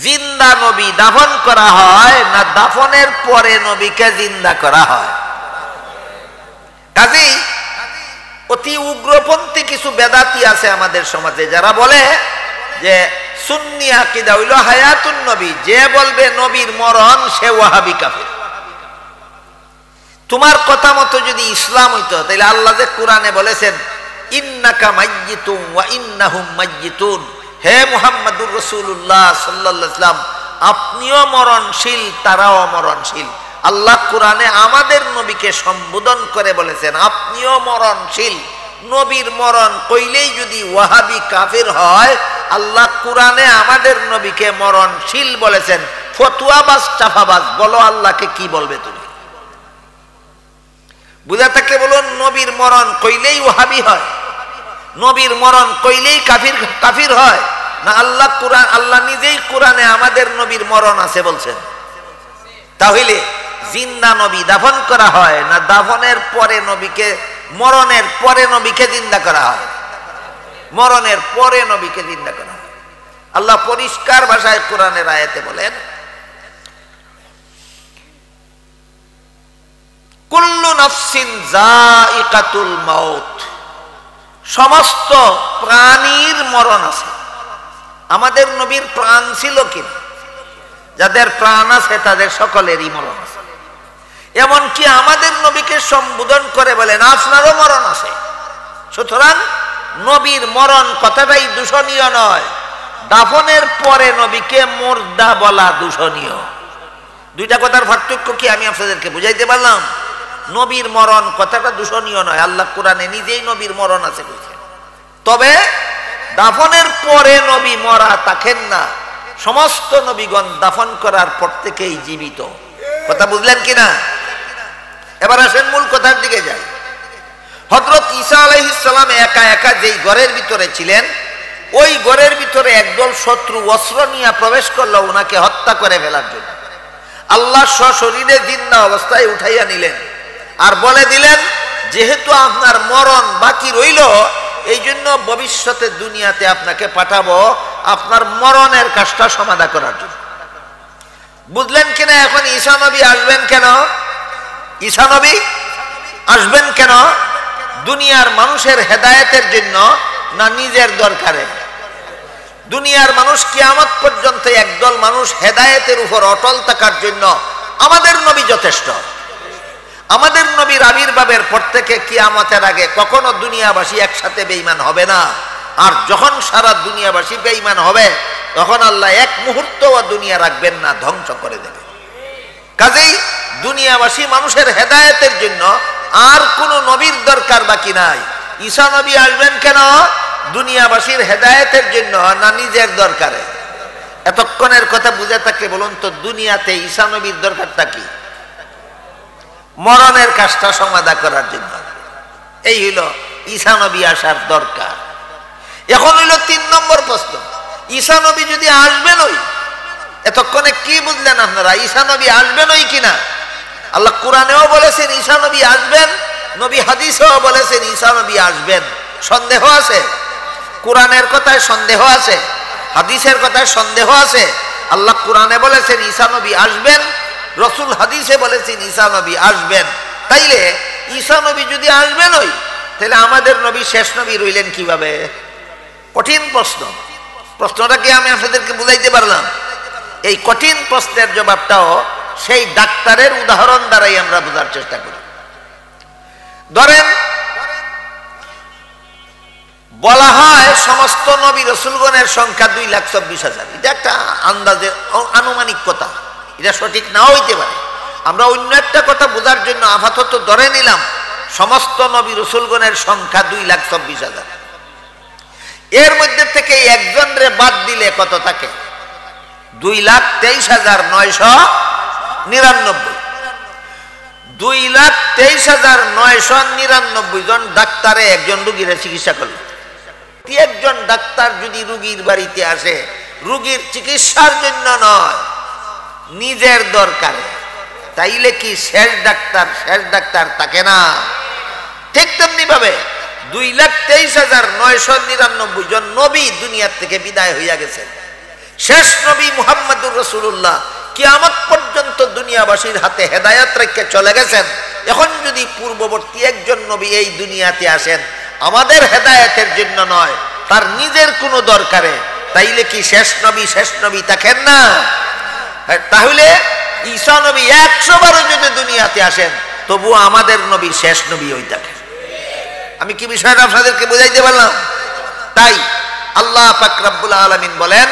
জিন্দা নবী দাফন করা হয় না দাফনের পরে নবীকে জিন্দা করা হয়? কাজেই অতি উগ্রপন্থী কিছু বেদাতি আছে আমাদের সমাজে, যারা বলে যে সুন্নি আকীদা হইল হায়াতুন নবী, যে বলবে নবীর মরণ সে ওয়াহাবি কাফের। তোমার কথা মতো যদি ইসলাম হইতো তাহলে আল্লাহ যে কোরআনে বলেছেন ইন্নাকা মাইয়িতুন ওয়া ইন্নাহুম মাইয়িতুন, হে মুহাম্মদুর রাসূলুল্লাহ সাল্লাল্লাহু আলাইহি ওয়াসাল্লাম আপনিও মরণশীল তারাও মরণশীল। আল্লাহ কোরআনে আমাদের নবীকে সম্বোধন করে বলেছেন আপনিও মরণশীল। নবীর মরণ কইলেই যদি ওয়াহাবি কাফির হয়, আল্লাহ কোরআনে আমাদের নবীকে মরণশীল বলেছেন। ফতুয়াবাজ চাফাবাজ, বলো আল্লাহকে কি বলবে তুমি? বুঝা থাকে বলুন, নবীর মরণ কইলেই ওয়াহাবি হয়, নবীর মরণ কইলেই কাফির হয় না? আল্লাহ নিজেই কোরআনে আমাদের নবীর মরণ আছে বলছেন। তাহলে জিন্দা নবী দাফন করা হয় না দাফনের পরে নবীকে, মরণের পরে নবীকে জিন্দা করা হয়? মরণের পরে নবীকে জিন্দা করা হয়। আল্লাহ পরিষ্কার ভাষায় কোরআনের আয়াতে বলেন কুল্লু নাফসিন যায়িকাতুল মাউত, সমস্ত প্রাণীর মরণ আছে। আমাদের নবীর প্রাণ ছিল কি? যাদের প্রাণ আছে তাদের সকলেরই মরণ আছে। এমনকি আমাদের নবীকে সম্বোধন করে বলেন আপনারও মরণ আছে। সুতরাং নবীর মরণ কথাটাই দূষণীয় নয়, দাফনের পরে নবীকে মুর্দা বলা দূষণীয়। দুইটা কথার পার্থক্য কি আমি আপনাদেরকে বুঝাইতে পারলাম? নবীর মরণ কথাটা দূষণীয় নয়, আল্লাহ কোরআনে নিজেই নবীর মরণ আছে বলছেন। তবে দাফনের পরে নবী মরা থাকেন না, সমস্ত নবীগণ দাফন করার পর থেকেই জীবিত। কথা বুঝলেন কিনা? এবার আসেন মূল কথার দিকে যাই। হযরত ঈসা আলাইহিস সালাম একা একা যেই ঘরের ভিতরে ছিলেন, ওই ঘরের ভিতরে একদল শত্রু অস্ত্র নিয়ে প্রবেশ করলো ওনাকে হত্যা করে ফেলার জন্য। আল্লাহ সশরীরে জিন্দা অবস্থায় উঠাইয়া নিলেন আর বলে দিলেন, যেহেতু আপনার মরণ বাকি রইল, এই জন্য ভবিষ্যতে দুনিয়াতে আপনাকে পাঠাবো আপনার মরণের কাজটা সমাধা করার জন্য। বুঝলেন কিনা? এখন ঈসা নবী আসবেন কেন? ঈসা নবী আসবেন কেন? দুনিয়ার মানুষের হেদায়েতের জন্য না নিজের দরকারে? দুনিয়ার মানুষ কিয়ামত পর্যন্ত একদল মানুষ হেদায়েতের উপর অটল থাকার জন্য আমাদের নবী যথেষ্ট। আমাদের নবীর আবির্ভাবের পর থেকে কিয়ামতের আগে কখনো দুনিয়াবাসী একসাথে বেঈমান হবে না। আর যখন সারা দুনিয়াবাসী বেঈমান হবে, তখন আল্লাহ এক মুহূর্তও দুনিয়া রাখবেন না, ধ্বংস করে দেবে। কাজেই দুনিয়াবাসী মানুষের হেদায়েতের জন্য আর কোনো নবীর দরকার বাকি নাই। ঈসা নবী আসবেন কেন? দুনিয়াবাসীর হেদায়েতের জন্য না নিজের দরকারে? এতক্ষণের কথা বুঝে থাকলে বলুন তো, দুনিয়াতে ঈসা নবীর দরকারটা কি? মরণের কাজটা সমাধা করার জন্য। এই হইল ঈসা নবী আসার দরকার। এখন হইল ৩ নম্বর প্রশ্ন, ঈসা নবী যদি আসবেন ওই, এতক্ষণে কি বুঝলেন আপনারা? ঈসা নবী আসবেন ওই কিনা? আল্লাহ কোরআনেও বলেছেন ঈসা নবী আসবেন, নবী হাদিসেও বলেছেন ঈসা নবী আসবেন। সন্দেহ আছে? কোরআনের কথায় সন্দেহ আছে, হাদিসের কথায় সন্দেহ আছে। আল্লাহ কোরআনে বলেছেন ঈসা নবী আসবেন, রসুল হাদিসে বলেছেন ঈসা নবী আসবেন। তাইলে ঈসা নবী যদি আসবেন ওই, তাহলে আমাদের নবী শেষ নবী রইলেন কিভাবে? কঠিন প্রশ্ন। প্রশ্নটা কি আমি আপনাদেরকে বুঝাইতে পারলাম? এই কঠিন প্রশ্নের জবাবটাও সেই ডাক্তারের উদাহরণ দ্বারাই আমরা বোঝার চেষ্টা করি। ধরেন, বলা হয় সমস্ত নবী রসুলগণের সংখ্যা 2,24,000। এটা একটা আন্দাজে আনুমানিক কথা, এটা সঠিক নাও হইতে পারে। আমরা অন্য একটা কথা বোঝার জন্য আপাতত ধরে নিলাম সমস্ত নবী রসুলগণের সংখ্যা 2,24,000। এর মধ্যে থেকে একজন রে বাদ দিলে কত থাকে? 2,23,999। 2,23,999 জন ডাক্তারে একজন রুগীর চিকিৎসা করল। একজন ডাক্তার যদি রুগীর বাড়িতে আসে রুগীর চিকিৎসার জন্য নয়, নিজের দরকারে, তাইলে কি শেষ ডাক্তার থাকে না? ঠিক তেমনি ভাবে 2,23,999 জন নবী দুনিয়ার থেকে বিদায় হইয়া গেছেন। শেষ নবী মুহাম্মদুর রাসূলুল্লাহ কিয়ামত পর্যন্ত দুনিয়াবাসীর হাতে হেদায়েত রেখে চলে গেছেন। এখন যদি পূর্ববর্তী একজন নবী এই দুনিয়াতে আসেন আমাদের হেদায়েতের জন্য নয়, তার নিজের কোনো দরকারে, তাইলে কি শেষ নবী থাকেন না? তাহলে ঈসা নবী 100 বারও যদি দুনিয়াতে আসেন, তবু আমাদের নবী শেষ নবী হই থাকেন। আমি কি বিষয়টা আপনাদেরকে বুঝাইতে পারলাম? তাই আল্লাহ পাক রব্বুল আলামিন বলেন,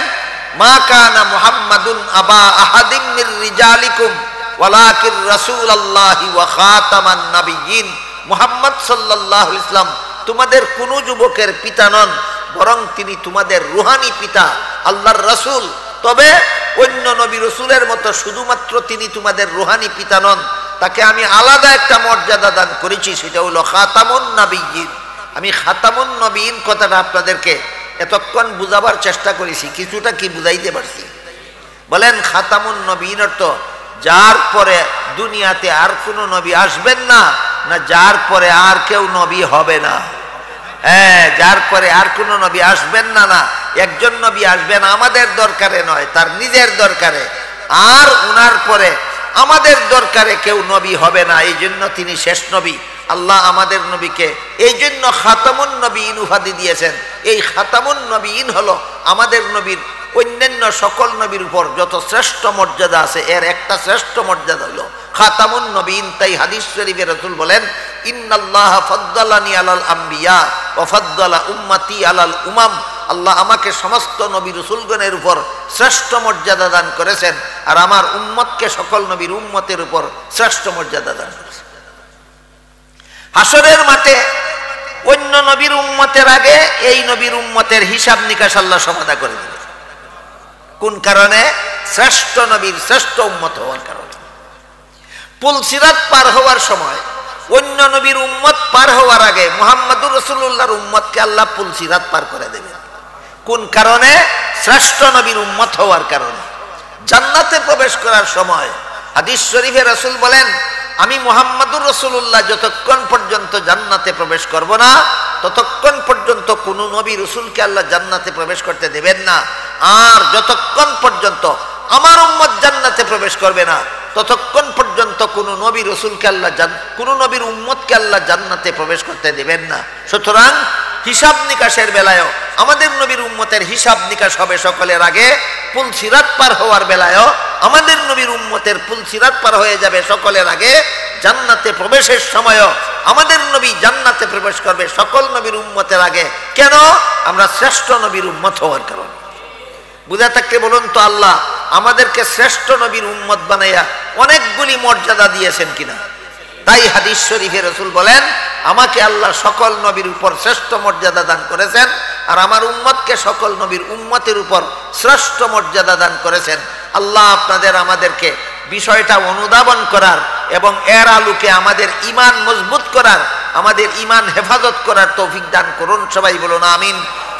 মা কানা মুহাম্মাদুন আবা আহাদিম মির রিজালিকুম ওয়ালাকিন রাসূলুল্লাহি ওয়া খাতামান নাবিয়্যিন। মুহাম্মদ সাল্লাল্লাহু আলাইহি ওয়াসাল্লাম তোমাদের কোন যুবকের পিতা নন, বরং তিনি তোমাদের রূহানি পিতা, আল্লাহর রাসূল। তবে অন্য নবী রাসূলের মতো শুধুমাত্র তিনি তোমাদের রূহানি পিতা নন, তাকে আমি আলাদা একটা মর্যাদা দান করেছি, সেটা হলো খাতামুন নাবিয়্যিন। আমি খাতামুন নবীন কথাটা আপনাদেরকে এতক্ষণ বুঝাবার চেষ্টা করেছি, কিছুটা কি বুঝাইতে পারছি? বলেন, খাতামুন নবীন অর্থ যার পরে দুনিয়াতে আর কোনো নবী আসবেন না, না যার পরে আর কেউ নবী হবে না? হ্যাঁ, যার পরে আর কোনো নবী আসবেন না, না একজন নবী আসবেন আমাদের দরকারে নয়, তার নিজের দরকারে। আর উনার পরে আমাদের দরকারে কেউ নবী হবে না, এই জন্য তিনি শেষ নবী। আল্লাহ আমাদের নবীকে এই জন্য খাতামুন নবীন উপাধি দিয়েছেন। এই খাতামুন নবীন হলো আমাদের নবীর অন্যান্য সকল নবীর উপর যত শ্রেষ্ঠ মর্যাদা আছে এর একটা শ্রেষ্ঠ মর্যাদা হলো খাতামুন নবীন। তাই হাদিস শরীফে রাসূল বলেন, ইন্নাল্লাহা ফাদ্দালানি আলাল আম্বিয়া ওয়া ফাদ্দালা উম্মতি আলাল উমাম। আল্লাহ আমাকে সমস্ত নবী রাসূলগণের উপর শ্রেষ্ঠ মর্যাদা দান করেছেন, আর আমার উম্মতকে সকল নবীর উম্মতের উপর শ্রেষ্ঠ মর্যাদা দান করেছেন। হাসরের মাঠে অন্য নবীর উম্মতের আগে এই নবীর উম্মতের হিসাব নিকাশ আল্লাহ সমাধা করে দিবেন। কোন কারণে? শ্রেষ্ঠ নবীর শ্রেষ্ঠ উম্মত হওয়ার কারণে। পুল সিরাত পার হওয়ার সময় অন্য নবীর উম্মত পার হওয়ার আগে মুহাম্মদুর রাসূলুল্লাহর উম্মতকে আল্লাহ পুল সিরাত পার করে দেবেন। কোন কারণে? শ্রেষ্ঠ নবীর উম্মত হওয়ার কারণে। জান্নাতে প্রবেশ করার সময় হাদিস শরীফে রাসূল বলেন, আমি মুহাম্মদুর রাসূলুল্লাহ যতক্ষণ পর্যন্ত জান্নাতে প্রবেশ করব না ততক্ষণ পর্যন্ত কোন নবী রাসূলকে আল্লাহ জান্নাতে প্রবেশ করতে দেবেন না। আর যতক্ষণ পর্যন্ত আমার উম্মত জান্নাতে প্রবেশ করবে না ততক্ষণ পর্যন্ত কোন নবী রাসূলকে আল্লাহ কোন নবীর উম্মতকে আল্লাহ জান্নাতে প্রবেশ করতে দেবেন না। সুতরাং হিসাব নিকাশের বেলায়ও আমাদের নবীর উম্মতের হিসাব নিকাশ হবে সকলের আগে। পুল সিরাত পার হওয়ার বেলায়ও আমাদের নবীর উম্মতের পুল সিরাত পার হয়ে যাবে সকলের আগে। জান্নাতে প্রবেশের সময়ও আমাদের নবী জান্নাতে প্রবেশ করবে সকল নবীর উম্মতের আগে। কেন? আমরা শ্রেষ্ঠ নবীর উম্মত হওয়ার কারণে। বুঝা থাকলে বলুন তো, আল্লাহ আমাদেরকে শ্রেষ্ঠ নবীর উম্মত বানাইয়া অনেকগুলি মর্যাদা দিয়েছেন কিনা? তাই হাদিস শরীফে রাসূল বলেন, আমাকে আল্লাহ সকল নবীর উপর শ্রেষ্ঠ মর্যাদা দান করেছেন, আর আমার উম্মতকে সকল নবীর উম্মতের উপর শ্রেষ্ঠ মর্যাদা দান করেছেন। আল্লাহ আপনাদের আমাদেরকে বিষয়টা অনুধাবন করার এবং এর আলোকে আমাদের ঈমান মজবুত করার, আমাদের ঈমান হেফাজত করার তৌফিক দান করুন। সবাই বলুন আমিন।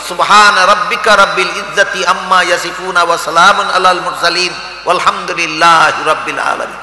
সুবহান রাব্বিকা রাব্বিল ইজ্জাতি আম্মা ইয়াসিফুন ওয়া সালামুন আলাল মুরসালিন ওয়ালহামদুলিল্লাহি রাব্বিল আলামিন।